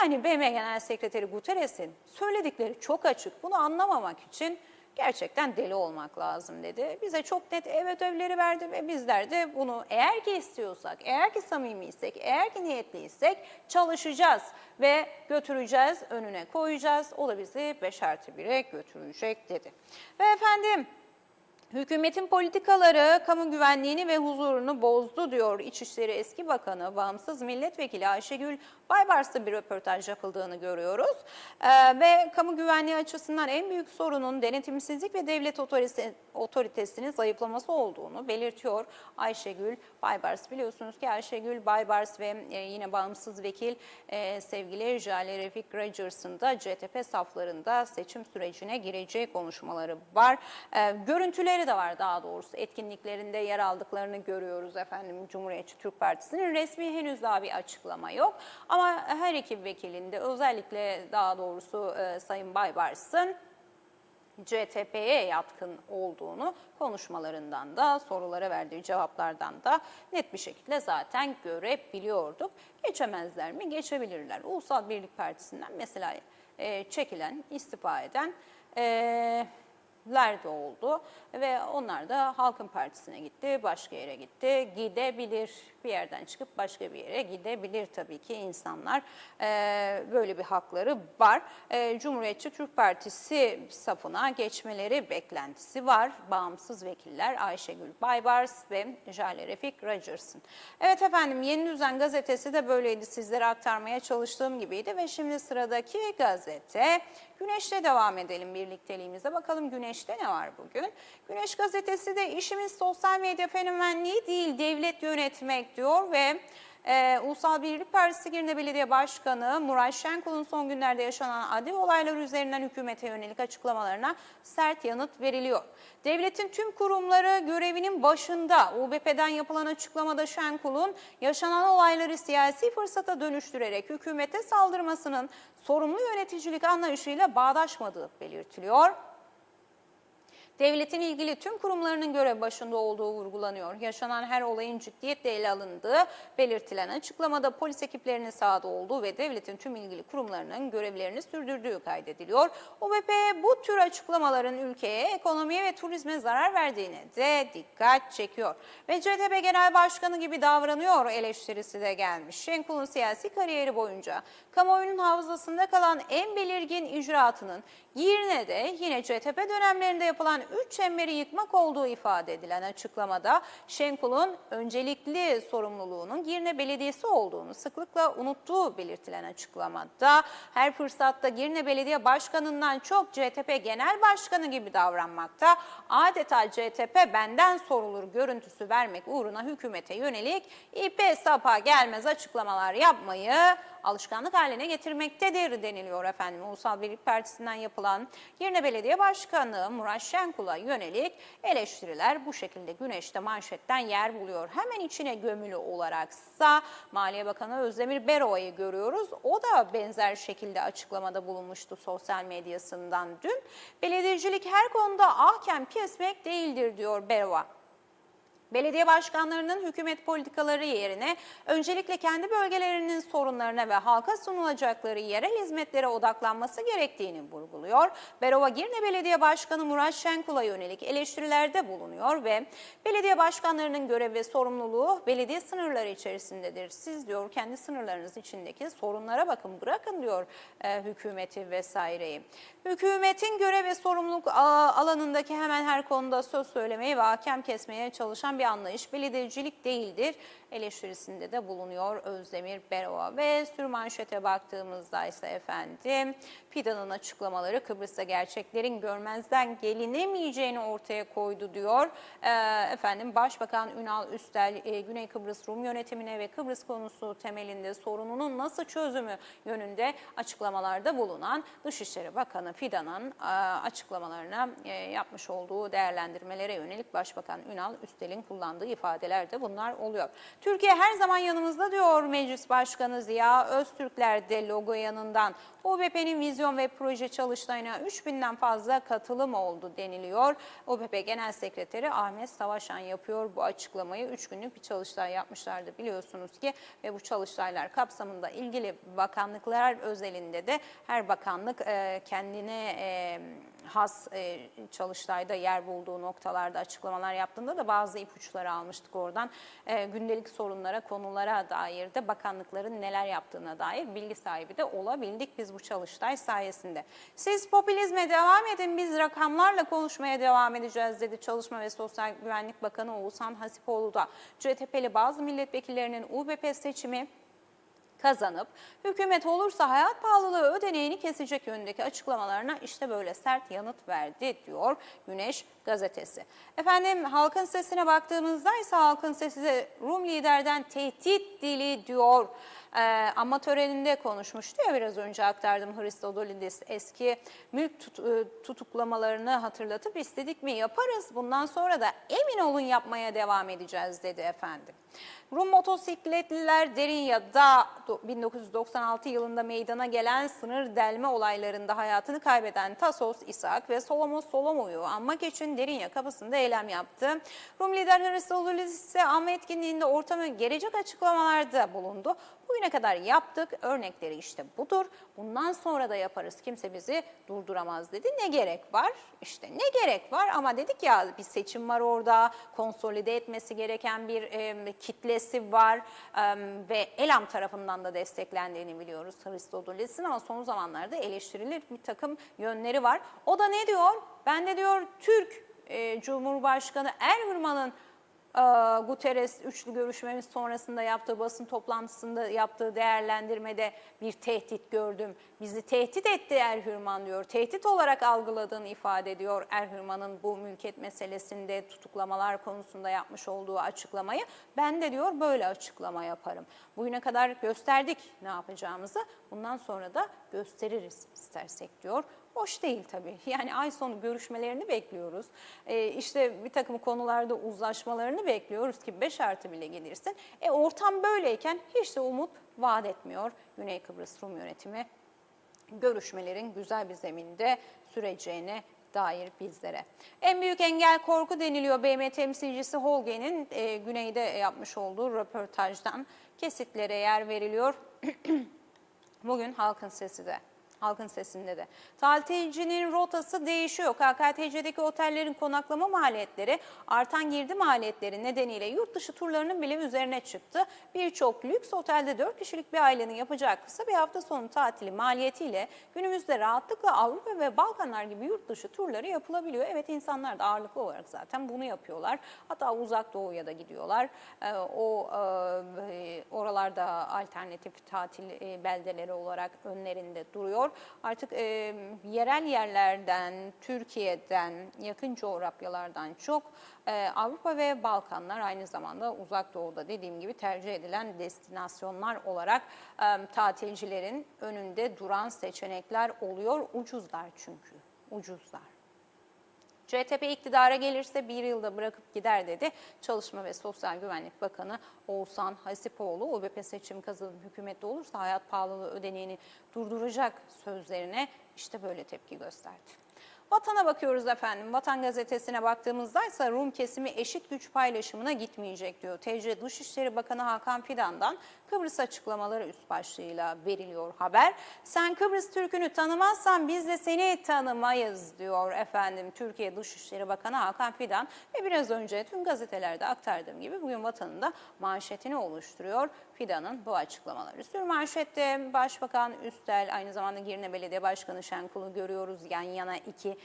Yani BM Genel Sekreteri Guterres'in söyledikleri çok açık. Bunu anlamamak için gerçekten deli olmak lazım dedi. Bize çok net ev ödevleri verdi ve bizler de bunu eğer ki istiyorsak, eğer ki samimiysek, eğer ki niyetliysek çalışacağız ve götüreceğiz, önüne koyacağız. O da bizi 5+1'e götürecek dedi. Ve efendim, hükümetin politikaları kamu güvenliğini ve huzurunu bozdu diyor İçişleri Eski Bakanı, bağımsız milletvekili Ayşegül Baybars'ta bir röportaj yapıldığını görüyoruz. Ve kamu güvenliği açısından en büyük sorunun denetimsizlik ve devlet otoritesinin zayıflaması olduğunu belirtiyor Ayşegül Baybars. Biliyorsunuz ki Ayşegül Baybars ve yine bağımsız vekil sevgili Jale Refik Rogers'ın da CTP saflarında seçim sürecine gireceği konuşmaları var. Görüntüleri de var, daha doğrusu etkinliklerinde yer aldıklarını görüyoruz efendim. Cumhuriyetçi Türk Partisi'nin resmi henüz daha bir açıklama yok. Ama her iki vekilin de özellikle daha doğrusu Sayın Baybars'ın CTP'ye yatkın olduğunu konuşmalarından da, sorulara verdiği cevaplardan da net bir şekilde zaten görebiliyorduk. Geçemezler mi? Geçebilirler. Ulusal Birlik Partisi'nden mesela çekilen, istifa eden de oldu ve onlar da Halkın Partisi'ne gitti, başka yere gitti. Gidebilir, bir yerden çıkıp başka bir yere gidebilir tabii ki insanlar. Böyle bir hakları var. Cumhuriyetçi Türk Partisi safına geçmeleri beklentisi var. Bağımsız vekiller Ayşegül Baybars ve Jale Refik Rogers'ın. Evet efendim, Yeni Düzen gazetesi de böyleydi, sizlere aktarmaya çalıştığım gibiydi ve şimdi sıradaki gazete Güneş'te devam edelim birlikteliğimize. Bakalım Güneş'te ne var bugün? Güneş gazetesi de işimiz sosyal medya fenomenliği değil, devlet yönetmek diyor ve Ulusal Birlik Partisi Girne Belediye Başkanı Murat Şenkul'un son günlerde yaşanan adli olaylar üzerinden hükümete yönelik açıklamalarına sert yanıt veriliyor. Devletin tüm kurumları görevinin başında. UBP'den yapılan açıklamada Şenkul'un yaşanan olayları siyasi fırsata dönüştürerek hükümete saldırmasının sorumlu yöneticilik anlayışıyla bağdaşmadığı belirtiliyor. Devletin ilgili tüm kurumlarının görev başında olduğu vurgulanıyor. Yaşanan her olayın ciddiyetle ele alındığı belirtilen açıklamada polis ekiplerinin sahada olduğu ve devletin tüm ilgili kurumlarının görevlerini sürdürdüğü kaydediliyor. UBP bu tür açıklamaların ülkeye, ekonomiye ve turizme zarar verdiğine de dikkat çekiyor. Ve CTP Genel Başkanı gibi davranıyor eleştirisi de gelmiş. Şenkul'un siyasi kariyeri boyunca kamuoyunun hafızasında kalan en belirgin icraatının Girne'de yine CTP dönemlerinde yapılan 3 çemberi yıkmak olduğu ifade edilen açıklamada Şenkul'un öncelikli sorumluluğunun Girne Belediyesi olduğunu sıklıkla unuttuğu belirtilen açıklamada her fırsatta Girne Belediye Başkanı'ndan çok CTP Genel Başkanı gibi davranmakta, adeta CTP benden sorulur görüntüsü vermek uğruna hükümete yönelik ipe sapa gelmez açıklamalar yapmayı alışkanlık haline getirmektedir deniliyor efendim. Ulusal Birlik Partisi'nden yapılan Girne Belediye Başkanı Murat Şenkul'a yönelik eleştiriler bu şekilde Güneş'te manşetten yer buluyor. Hemen içine gömülü olaraksa Maliye Bakanı Özdemir Beroğa'yı görüyoruz. O da benzer şekilde açıklamada bulunmuştu sosyal medyasından dün. Belediyecilik her konuda ahkam kesmek değildir diyor Beroğa. Belediye başkanlarının hükümet politikaları yerine öncelikle kendi bölgelerinin sorunlarına ve halka sunulacakları yerel hizmetlere odaklanması gerektiğini vurguluyor. Berova Girne Belediye Başkanı Murat Şenkul'a yönelik eleştirilerde bulunuyor ve belediye başkanlarının görev ve sorumluluğu belediye sınırları içerisindedir. Siz diyor kendi sınırlarınız içindeki sorunlara bakın, bırakın diyor hükümeti vesaireyi. Hükümetin görev ve sorumluluk alanındaki hemen her konuda söz söylemeyi ve hakem kesmeye çalışan bir anlayış belediyecilik değildir eleştirisinde de bulunuyor Özdemir Berova. Ve sürmanşete baktığımızda ise efendim Fidan'ın açıklamaları Kıbrıs'ta gerçeklerin görmezden gelinemeyeceğini ortaya koydu diyor. Efendim Başbakan Ünal Üstel Güney Kıbrıs Rum yönetimine ve Kıbrıs konusu temelinde sorununun nasıl çözümü yönünde açıklamalarda bulunan Dışişleri Bakanı Fidan'ın açıklamalarına yapmış olduğu değerlendirmelere yönelik Başbakan Ünal Üstel'in kullandığı ifadeler de bunlar oluyor. Türkiye her zaman yanımızda diyor Meclis Başkanı Ziya Öztürkler de logo yanından. OBP'nin vizyon ve proje çalıştayına 3000'den fazla katılım oldu deniliyor. OBP Genel Sekreteri Ahmet Savaşan yapıyor bu açıklamayı. 3 günlük bir çalıştay yapmışlardı biliyorsunuz ki ve bu çalıştaylar kapsamında ilgili bakanlıklar özelinde de her bakanlık kendine has çalıştayda yer bulduğu noktalarda açıklamalar yaptığında da bazı ipuçları almıştık oradan. Gündelik sorunlara, konulara dair de bakanlıkların neler yaptığına dair bilgi sahibi de olabildik biz bu çalıştay sayesinde. Siz popülizme devam edin, biz rakamlarla konuşmaya devam edeceğiz dedi Çalışma ve Sosyal Güvenlik Bakanı Oğuzhan Hasipoğlu da. CHP'li bazı milletvekillerinin UBP seçimi kazanıp hükümet olursa hayat pahalılığı ödeneğini kesecek yönündeki açıklamalarına işte böyle sert yanıt verdi diyor Güneş gazetesi. Efendim Halkın Sesi'ne baktığımızda ise Halkın Sesi Rum liderden tehdit dili diyor. Ama töreninde konuşmuştu ya biraz önce aktardım Hristodolidis eski mülk tutuklamalarını hatırlatıp istedik mi yaparız bundan sonra da emin olun yapmaya devam edeceğiz dedi efendim. Rum motosikletliler Derinya'da 1996 yılında meydana gelen sınır delme olaylarında hayatını kaybeden Tasos İshak ve Solomos Solomo'yu anmak için Derinya kapısında eylem yaptı. Rum lider Hristodolidis ise anma etkinliğinde ortamı gelecek açıklamalarda bulundu. Bugüne kadar yaptık, örnekleri işte budur. Bundan sonra da yaparız, kimse bizi durduramaz dedi. Ne gerek var? İşte ne gerek var ama dedik ya bir seçim var orada, konsolide etmesi gereken bir kitlesi var ve Elam tarafından da desteklendiğini biliyoruz Hristodolidis'in ama son zamanlarda eleştirilir bir takım yönleri var. O da ne diyor? Ben de diyor Türk Cumhurbaşkanı Erhürman'ın Guterres üçlü görüşmemiz sonrasında yaptığı basın toplantısında yaptığı değerlendirmede bir tehdit gördüm. Bizi tehdit etti Erhürman diyor. Tehdit olarak algıladığını ifade ediyor Erhürman'ın bu mülkiyet meselesinde tutuklamalar konusunda yapmış olduğu açıklamayı. Ben de diyor böyle açıklama yaparım. Bugüne kadar gösterdik ne yapacağımızı. Bundan sonra da gösteririz istersek diyor. Hoş değil tabii. Yani ay sonu görüşmelerini bekliyoruz. İşte bir takım konularda uzlaşmalarını bekliyoruz ki 5+ bile gelirsin. Ortam böyleyken hiç de umut vaat etmiyor Güney Kıbrıs Rum yönetimi. Görüşmelerin güzel bir zeminde süreceğine dair bizlere. En büyük engel korku deniliyor BM temsilcisi Holge'nin güneyde yapmış olduğu röportajdan kesitlere yer veriliyor. Bugün Halkın Sesi'nde de. Tatilcinin rotası değişiyor. KKTC'deki otellerin konaklama maliyetleri, artan girdi maliyetleri nedeniyle yurt dışı turlarının bile üzerine çıktı. Birçok lüks otelde 4 kişilik bir ailenin yapacağı kısa bir hafta sonu tatili maliyetiyle günümüzde rahatlıkla Avrupa ve Balkanlar gibi yurt dışı turları yapılabiliyor. Evet insanlar da ağırlıklı olarak zaten bunu yapıyorlar. Hatta Uzak Doğu'ya da gidiyorlar. Oralarda alternatif tatil beldeleri olarak önlerinde duruyor. Artık yerel yerlerden, Türkiye'den, yakın coğrafyalardan çok Avrupa ve Balkanlar aynı zamanda Uzak Doğu'da dediğim gibi tercih edilen destinasyonlar olarak tatilcilerin önünde duran seçenekler oluyor. Ucuzlar çünkü, ucuzlar. CTP iktidara gelirse 1 yılda bırakıp gider dedi. Çalışma ve Sosyal Güvenlik Bakanı Oğuzhan Hasipoğlu, OBP seçim kazanıp hükümette olursa hayat pahalılığı ödeneğini durduracak sözlerine işte böyle tepki gösterdi. Vatan'a bakıyoruz efendim. Vatan gazetesine baktığımızda ise Rum kesimi eşit güç paylaşımına gitmeyecek diyor. TC Dışişleri Bakanı Hakan Fidan'dan Kıbrıs açıklamaları üst başlığıyla veriliyor haber. Sen Kıbrıs Türk'ünü tanımazsan biz de seni tanımayız diyor efendim Türkiye Dışişleri Bakanı Hakan Fidan. Ve biraz önce tüm gazetelerde aktardığım gibi bugün Vatan'ın da manşetini oluşturuyor Fidan'ın bu açıklamaları. Sürmanşette Başbakan Üstel, aynı zamanda Girne Belediye Başkanı Şenkul'u görüyoruz yan yana iki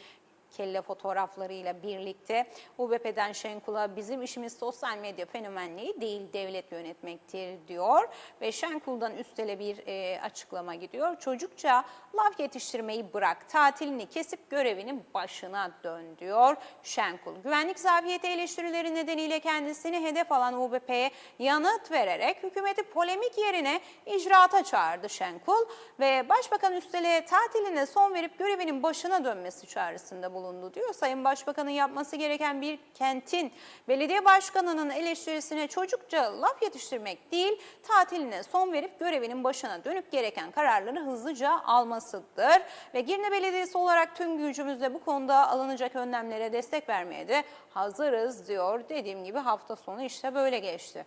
kelle fotoğraflarıyla birlikte. UBP'den Şenkul'a bizim işimiz sosyal medya fenomenliği değil devlet yönetmektir diyor. Ve Şenkul'dan Üstel'e bir açıklama gidiyor. Çocukça laf yetiştirmeyi bırak, tatilini kesip görevinin başına dön diyor Şenkul. Güvenlik zafiyeti eleştirileri nedeniyle kendisini hedef alan UBP'ye yanıt vererek hükümeti polemik yerine icraata çağırdı Şenkul. Ve Başbakan Üstel'e tatiline son verip görevinin başına dönmesi çağrısında bulundu diyor. Sayın Başbakan'ın yapması gereken bir kentin belediye başkanının eleştirisine çocukça laf yetiştirmek değil, tatiline son verip görevinin başına dönüp gereken kararları hızlıca almasıdır. Ve Girne Belediyesi olarak tüm gücümüzle bu konuda alınacak önlemlere destek vermeye de hazırız diyor. Dediğim gibi hafta sonu işte böyle geçti.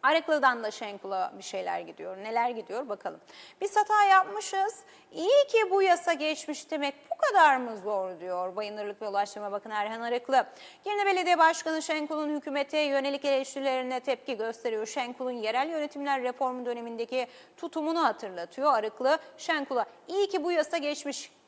Arıklı'dan da Şenkul'a bir şeyler gidiyor. Neler gidiyor bakalım. Biz hata yapmışız. İyi ki bu yasa geçmiş demek bu kadar mı zor diyor Bayındırlık ve Ulaştırma Bakanı Erhan Arıklı. Girne Belediye Başkanı Şenkul'un hükümete yönelik eleştirilerine tepki gösteriyor. Şenkul'un yerel yönetimler reformu dönemindeki tutumunu hatırlatıyor Arıklı. Şenkul'a iyi ki bu yasa geçmiş,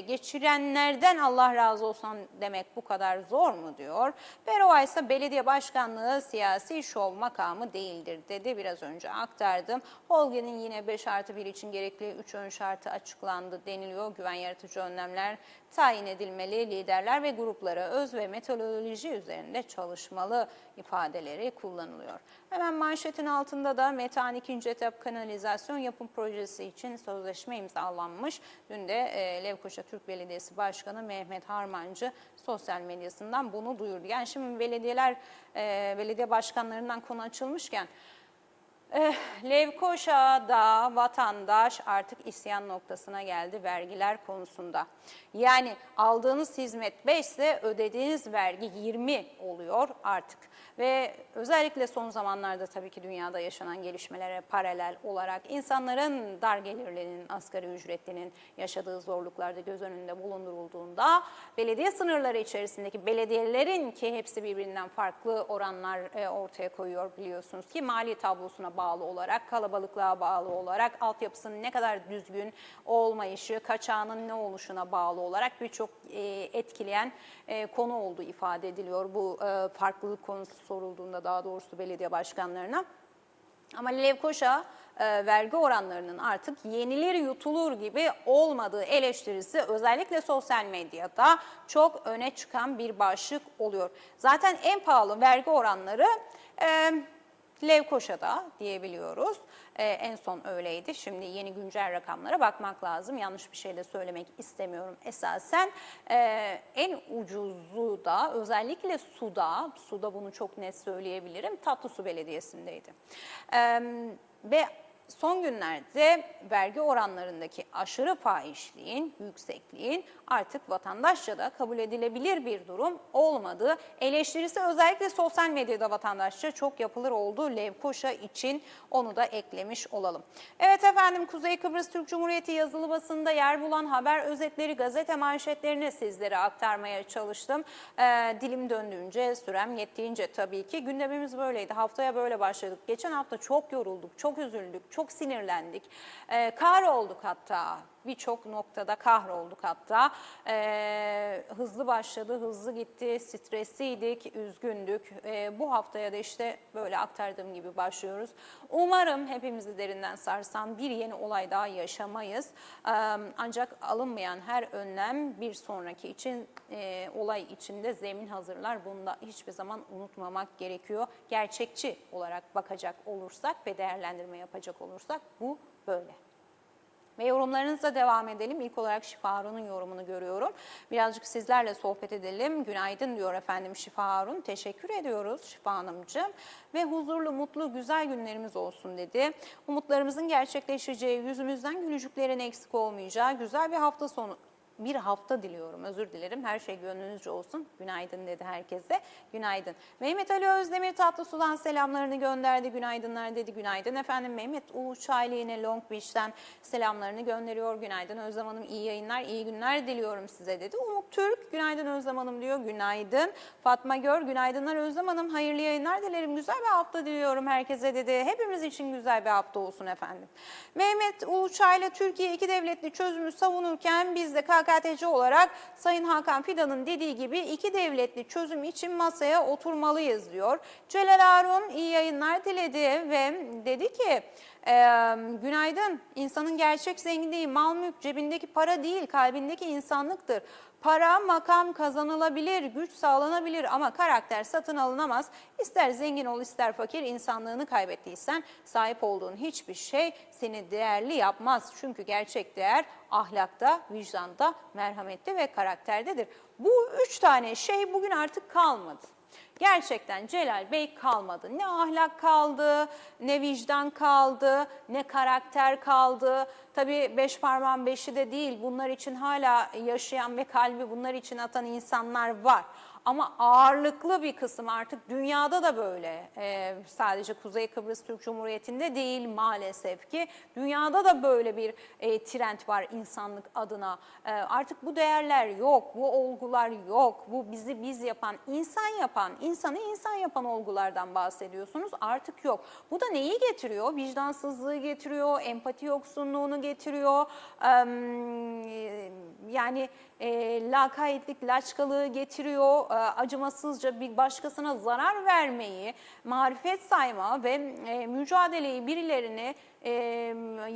geçirenlerden Allah razı olsun demek bu kadar zor mu diyor. Berova ise belediye başkanlığı siyasi şov makamı değildir dedi. Biraz önce aktardım. Holge'nin yine 5+1 için gerekli 3 ön şartı açıklandı deniliyor. Güven yaratıcı önlemler tayin edilmeli, liderler ve grupları öz ve metodoloji üzerinde çalışmalı ifadeleri kullanılıyor. Hemen manşetin altında da Metehan 2. etap kanalizasyon yapım projesi için sözleşme imzalanmış. Dün de Lefkoşa Türk Belediyesi Başkanı Mehmet Harmancı sosyal medyasından bunu duyurdu. Yani şimdi belediye başkanlarından konu açılmışken Lefkoşa'da vatandaş artık isyan noktasına geldi vergiler konusunda. Yani aldığınız hizmet 5 ise ödediğiniz vergi 20 oluyor artık. Ve özellikle son zamanlarda tabii ki dünyada yaşanan gelişmelere paralel olarak insanların dar gelirlerinin, asgari ücretlinin yaşadığı zorluklarda göz önünde bulundurulduğunda belediye sınırları içerisindeki belediyelerin ki hepsi birbirinden farklı oranlar ortaya koyuyor biliyorsunuz ki mali tablosuna bağlı olarak, kalabalıklığa bağlı olarak, altyapısının ne kadar düzgün olmayışı, kaçağının ne oluşuna bağlı olarak birçok etkileyen konu olduğu ifade ediliyor bu farklılık konusu sorulduğunda daha doğrusu belediye başkanlarına. Ama Lefkoşa vergi oranlarının artık yenilir yutulur gibi olmadığı eleştirisi özellikle sosyal medyada çok öne çıkan bir başlık oluyor. Zaten en pahalı vergi oranları Lefkoşa'da diyebiliyoruz. En son öyleydi. Şimdi yeni güncel rakamlara bakmak lazım. Yanlış bir şey de söylemek istemiyorum esasen. En ucuzu da özellikle suda bunu çok net söyleyebilirim. Tatlısu Belediyesi'ndeydi. Ve son günlerde vergi oranlarındaki aşırı fahişliğin, yüksekliğin artık vatandaşça da kabul edilebilir bir durum olmadığı eleştirisi özellikle sosyal medyada vatandaşça çok yapılır olduğu Lefkoşa için onu da eklemiş olalım. Evet efendim Kuzey Kıbrıs Türk Cumhuriyeti yazılı basında yer bulan haber özetleri, gazete manşetlerini sizlere aktarmaya çalıştım. Dilim döndüğünce, sürem yettiğince tabii ki gündemimiz böyleydi. Haftaya böyle başladık. Geçen hafta çok yorulduk, çok üzüldük, çok sinirlendik. Kahrolduk hatta. Birçok noktada kahrolduk hatta. Hızlı başladı, hızlı gitti, stresliydik, üzgündük. Bu haftaya da işte böyle aktardığım gibi başlıyoruz. Umarım hepimizi derinden sarsan bir yeni olay daha yaşamayız. Ancak alınmayan her önlem bir sonraki için olay içinde zemin hazırlar. Bunu da hiçbir zaman unutmamak gerekiyor. Gerçekçi olarak bakacak olursak ve değerlendirme yapacak olursak bu böyle. Ve yorumlarınızla devam edelim. İlk olarak Şifa Harun'un yorumunu görüyorum. Birazcık sizlerle sohbet edelim. Günaydın diyor efendim Şifa Harun. Teşekkür ediyoruz Şifa Hanımcığım. Ve huzurlu, mutlu, güzel günlerimiz olsun dedi. Umutlarımızın gerçekleşeceği, yüzümüzden gülücüklerin eksik olmayacağı güzel bir hafta sonu bir hafta diliyorum. Özür dilerim. Her şey gönlünüzce olsun. Günaydın dedi herkese. Günaydın. Mehmet Ali Özdemir Tatlısu'dan selamlarını gönderdi. Günaydınlar dedi. Günaydın efendim. Mehmet Uluçaylı yine Long Beach'ten selamlarını gönderiyor. Günaydın Özlem Hanım. İyi yayınlar, iyi günler diliyorum size dedi. Umut Türk günaydın Özlem Hanım diyor. Günaydın. Fatma Gör günaydınlar Özlem Hanım. Hayırlı yayınlar dilerim. Güzel bir hafta diliyorum herkese dedi. Hepimiz için güzel bir hafta olsun efendim. Mehmet Uluçaylı Türkiye iki devletli çözümü savunurken biz de KKTC olarak Sayın Hakan Fidan'ın dediği gibi iki devletli çözüm için masaya oturmalıyız diyor. Celal Harun iyi yayınlar diledi ve dedi ki günaydın, insanın gerçek zenginliği mal mülk cebindeki para değil kalbindeki insanlıktır. Para, makam kazanılabilir, güç sağlanabilir ama karakter satın alınamaz. İster zengin ol ister fakir, insanlığını kaybettiysen sahip olduğun hiçbir şey seni değerli yapmaz. Çünkü gerçek değer ahlakta, vicdanda, merhamette ve karakterdedir. Bu üç tane şey bugün artık kalmadı. Gerçekten Celal Bey kalmadı. Ne ahlak kaldı, ne vicdan kaldı, ne karakter kaldı. Tabii beş parmağın beşi de değil. Bunlar için hala yaşayan ve kalbi bunlar için atan insanlar var. Ama ağırlıklı bir kısım artık dünyada da böyle. Sadece Kuzey Kıbrıs Türk Cumhuriyeti'nde değil maalesef ki. Dünyada da böyle bir trend var insanlık adına. Artık bu değerler yok, bu olgular yok. Bu bizi biz yapan, insanı insan yapan olgulardan bahsediyorsunuz. Artık yok. Bu da neyi getiriyor? Vicdansızlığı getiriyor, empati yoksunluğunu getiriyor. Yani lakaytlık, laçkalığı getiriyor, acımasızca bir başkasına zarar vermeyi, marifet sayma ve mücadeleyi birilerini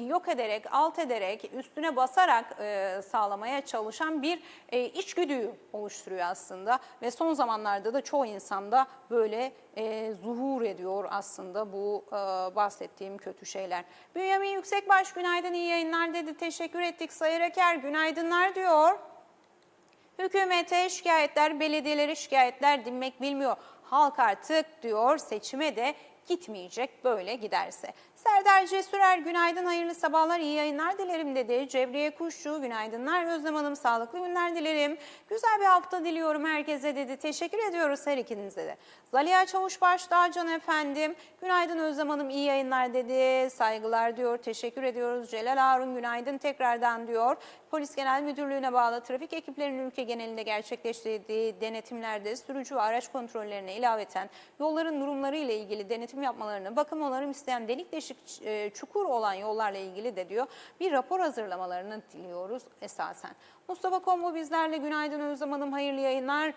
yok ederek, alt ederek, üstüne basarak sağlamaya çalışan bir içgüdüyü oluşturuyor aslında. Ve son zamanlarda da çoğu insanda böyle zuhur ediyor aslında bu bahsettiğim kötü şeyler. Bünyamin Yüksekbaş günaydın, iyi yayınlar dedi. Teşekkür ettik. Sayır Eker günaydınlar diyor. Hükümete şikayetler, belediyelere şikayetler dinmek bilmiyor. Halk artık diyor seçime de gitmeyecek böyle giderse. Serdar Cesurer günaydın, hayırlı sabahlar, iyi yayınlar dilerim dedi. Cebriye Kuşçu günaydınlar, Özlem Hanım sağlıklı günler dilerim. Güzel bir hafta diliyorum herkese dedi. Teşekkür ediyoruz her ikinize de. Zaliha Çavuşbaş Dağcan efendim günaydın Özlem Hanım iyi yayınlar dedi. Saygılar diyor, teşekkür ediyoruz. Celal Harun günaydın tekrardan diyor. Polis Genel Müdürlüğü'ne bağlı trafik ekiplerinin ülke genelinde gerçekleştirdiği denetimlerde sürücü ve araç kontrollerine ilaveten yolların durumları ile ilgili denetim yapmalarını, bakım onarım isteyen delik deşik çukur olan yollarla ilgili de diyor bir rapor hazırlamalarını diliyoruz esasen. Mustafa Kombo bizlerle günaydın Özlem Hanım hayırlı yayınlar.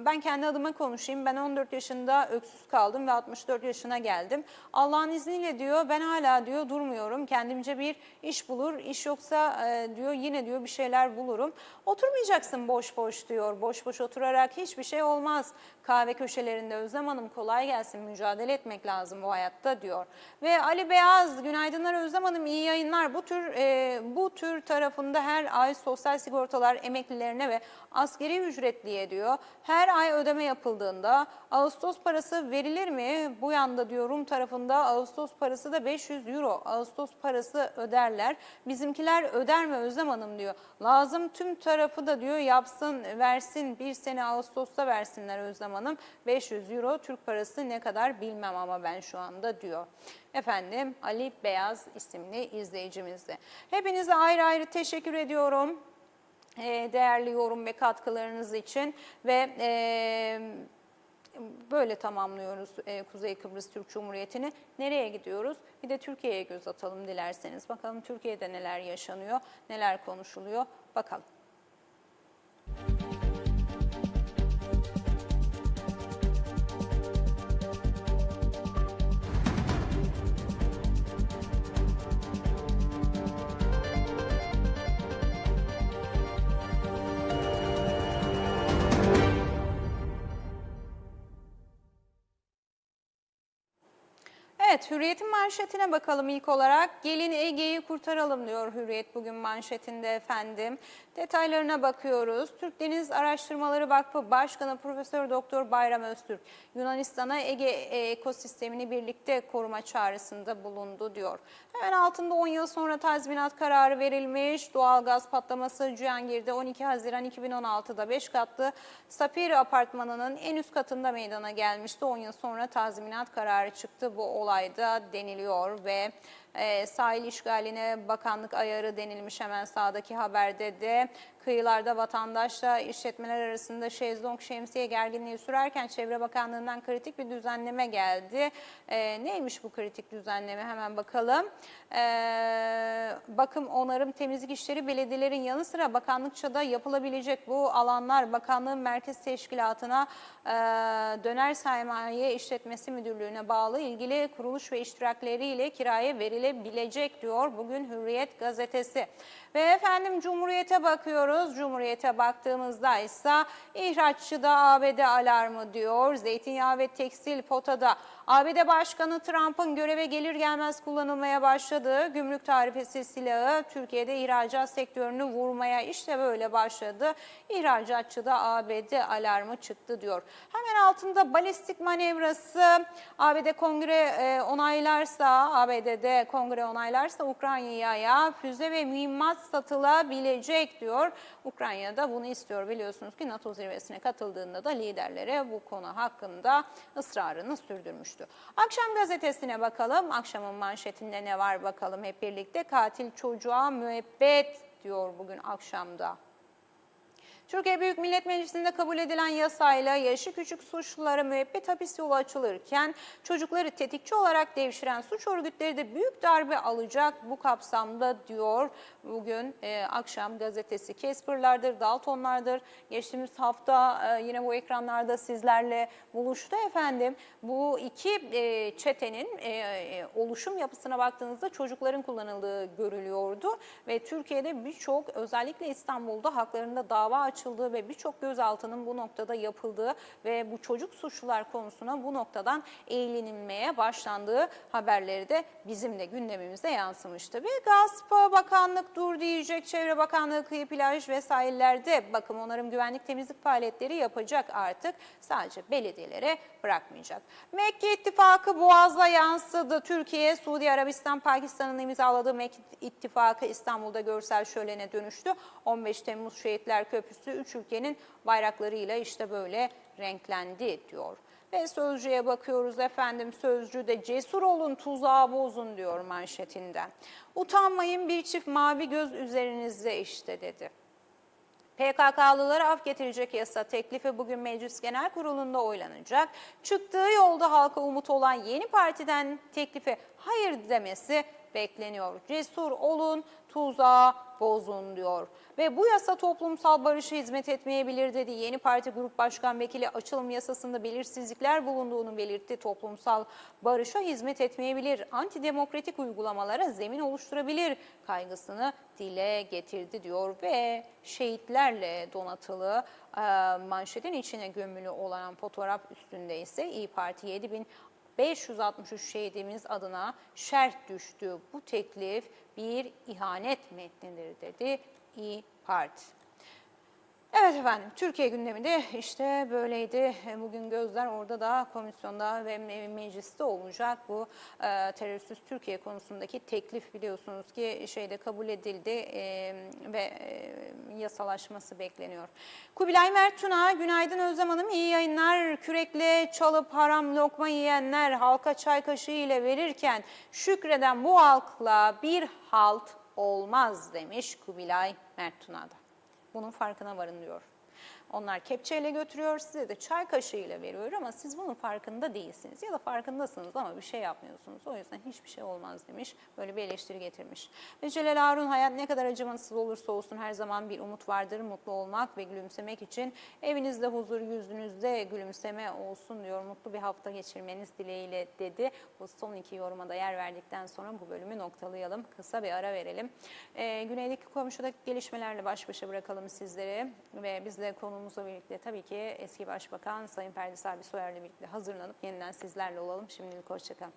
Ben kendi adıma konuşayım. Ben 14 yaşında öksüz kaldım ve 64 yaşına geldim. Allah'ın izniyle diyor ben hala diyor durmuyorum. Kendimce bir iş bulur. İş yoksa diyor yine diyor bir şeyler bulurum. Oturmayacaksın boş boş diyor. Boş boş oturarak hiçbir şey olmaz. Kahve köşelerinde Özlem Hanım kolay gelsin mücadele etmek lazım bu hayatta diyor. Ve Ali Beyaz günaydınlar Özlem Hanım iyi yayınlar. Bu tür tarafında her ay sosyal sigortalar emeklilerine ve askeri ücretliye diyor. Her ay ödeme yapıldığında Ağustos parası verilir mi? Bu yanda diyor Rum tarafında Ağustos parası da 500 euro. Ağustos parası öderler. Bizimkiler öder mi Özlem Hanım diyor. Lazım tüm tarafı da diyor yapsın versin bir sene Ağustos'ta versinler Özlem Hanım. 500 euro Türk parası ne kadar bilmem ama ben şu anda diyor. Efendim Ali Beyaz isimli izleyicimizde. Hepinize ayrı ayrı teşekkür ediyorum. Değerli yorum ve katkılarınız için ve böyle tamamlıyoruz Kuzey Kıbrıs Türk Cumhuriyeti'ni. Nereye gidiyoruz? Bir de Türkiye'ye göz atalım dilerseniz. Bakalım Türkiye'de neler yaşanıyor, neler konuşuluyor. Bakalım. Evet, Hürriyet'in manşetine bakalım ilk olarak. Gelin Ege'yi kurtaralım diyor Hürriyet bugün manşetinde efendim. Detaylarına bakıyoruz. Türk Deniz Araştırmaları Vakfı Başkanı Profesör Doktor Bayram Öztürk, Yunanistan'a Ege ekosistemini birlikte koruma çağrısında bulundu diyor. Hemen altında 10 yıl sonra tazminat kararı verilmiş. Doğalgaz patlaması Cihangir'de 12 Haziran 2016'da 5 katlı Safiri Apartmanı'nın en üst katında meydana gelmişti. 10 yıl sonra tazminat kararı çıktı bu olayda deniliyor ve sahil işgaline bakanlık ayarı denilmiş hemen sağdaki haberde de. Kıyılarda vatandaşla işletmeler arasında şezlong şemsiye gerginliği sürerken Çevre Bakanlığı'ndan kritik bir düzenleme geldi. Neymiş bu kritik düzenleme, hemen bakalım. Bakım, onarım, temizlik işleri belediyelerin yanı sıra bakanlıkça da yapılabilecek bu alanlar bakanlığın merkez teşkilatına Döner Sermaye İşletmesi Müdürlüğü'ne bağlı ilgili kuruluş ve iştirakleriyle kiraya verilebilecek diyor bugün Hürriyet gazetesi. Ve efendim Cumhuriyet'e bakıyoruz. Cumhuriyet'e baktığımızda ise ihraççıda ABD alarmı diyor. Zeytinyağı ve tekstil potada. ABD Başkanı Trump'ın göreve gelir gelmez kullanılmaya başladığı gümrük tarifesi silahı Türkiye'de ihracat sektörünü vurmaya işte böyle başladı. İhracatçıda ABD alarmı çıktı diyor. Hemen altında balistik manevrası ABD'de kongre onaylarsa Ukrayna'ya füze ve mühimmat satılabilecek diyor. Ukrayna'da bunu istiyor, biliyorsunuz ki NATO zirvesine katıldığında da liderlere bu konu hakkında ısrarını sürdürmüştü. Akşam gazetesine bakalım. Akşamın manşetinde ne var bakalım hep birlikte. Katil çocuğa müebbet diyor bugün akşamda. Türkiye Büyük Millet Meclisi'nde kabul edilen yasayla yaşı küçük suçlulara müebbet hapis yolu açılırken çocukları tetikçi olarak devşiren suç örgütleri de büyük darbe alacak bu kapsamda diyor bugün akşam gazetesi. Casper'lardır, Dalton'lardır. Geçtiğimiz hafta yine bu ekranlarda sizlerle buluştu efendim. Bu iki çetenin oluşum yapısına baktığınızda çocukların kullanıldığı görülüyordu ve Türkiye'de birçok, özellikle İstanbul'da haklarında dava açıldığı ve birçok gözaltının bu noktada yapıldığı ve bu çocuk suçlular konusuna bu noktadan eğilinmeye başlandığı haberleri de bizim de gündemimize yansımıştı. Ve gaspa bakanlık dur diyecek. Çevre Bakanlığı kıyı, plaj ve sahillerde bakım, onarım, güvenlik, temizlik faaliyetleri yapacak artık. Sadece belediyelere bırakmayacak. Mekke İttifakı Boğaz'la yansıdı. Türkiye, Suudi Arabistan, Pakistan'ın imzaladığı Mekke İttifakı İstanbul'da görsel şölene dönüştü. 15 Temmuz Şehitler Köprüsü 3 ülkenin bayraklarıyla işte böyle renklendi diyor. Ve Sözcü'ye bakıyoruz efendim. Sözcü'de cesur olun, tuzağı bozun diyor manşetinden. Utanmayın, bir çift mavi göz üzerinizde işte dedi. PKK'lılara af getirecek yasa teklifi bugün Meclis Genel Kurulu'nda oylanacak. Çıktığı yolda halka umut olan yeni partiden teklife hayır demesi bekleniyor. Cesur olun, tuzağı bozun diyor. Ve bu yasa toplumsal barışa hizmet etmeyebilir dedi. Yeni Parti Grup Başkan Vekili açılım yasasında belirsizlikler bulunduğunu belirtti. Toplumsal barışa hizmet etmeyebilir, antidemokratik uygulamalara zemin oluşturabilir kaygısını dile getirdi diyor. Ve şehitlerle donatılı manşetin içine gömülü olan fotoğraf üstünde ise İYİ Parti 7563 şehidimiz adına şerh düştü. Bu teklif bir ihanet metnidir dedi İYİ Parti. Evet efendim, Türkiye gündeminde işte böyleydi. Bugün gözler orada da, komisyonda ve mecliste olacak. Bu terörsüz Türkiye konusundaki teklif biliyorsunuz ki kabul edildi ve yasalaşması bekleniyor. Kubilay Mert Tuna, günaydın Özlem Hanım, iyi yayınlar. Kürekle çalıp haram lokma yiyenler halka çay kaşığı ile verirken şükreden bu halkla bir halt olmaz demiş Kubilay Mert Tuna'da. Bunun farkına varın diyor. Onlar kepçeyle götürüyor, size de çay kaşığıyla veriyor ama siz bunun farkında değilsiniz. Ya da farkındasınız ama bir şey yapmıyorsunuz. O yüzden hiçbir şey olmaz demiş. Böyle bir eleştiri getirmiş. Ve Celal Harun, hayat ne kadar acımasız olursa olsun her zaman bir umut vardır. Mutlu olmak ve gülümsemek için evinizde huzur, yüzünüzde gülümseme olsun diyor. Mutlu bir hafta geçirmeniz dileğiyle dedi. Bu son iki yoruma da yer verdikten sonra bu bölümü noktalayalım. Kısa bir ara verelim. Güneydeki komşudaki gelişmelerle baş başa bırakalım sizleri ve biz de konumuzla birlikte tabii ki eski Başbakan Sayın Ferdi Sami Soyer'le birlikte hazırlanıp yeniden sizlerle olalım. Şimdilik hoşçakalın.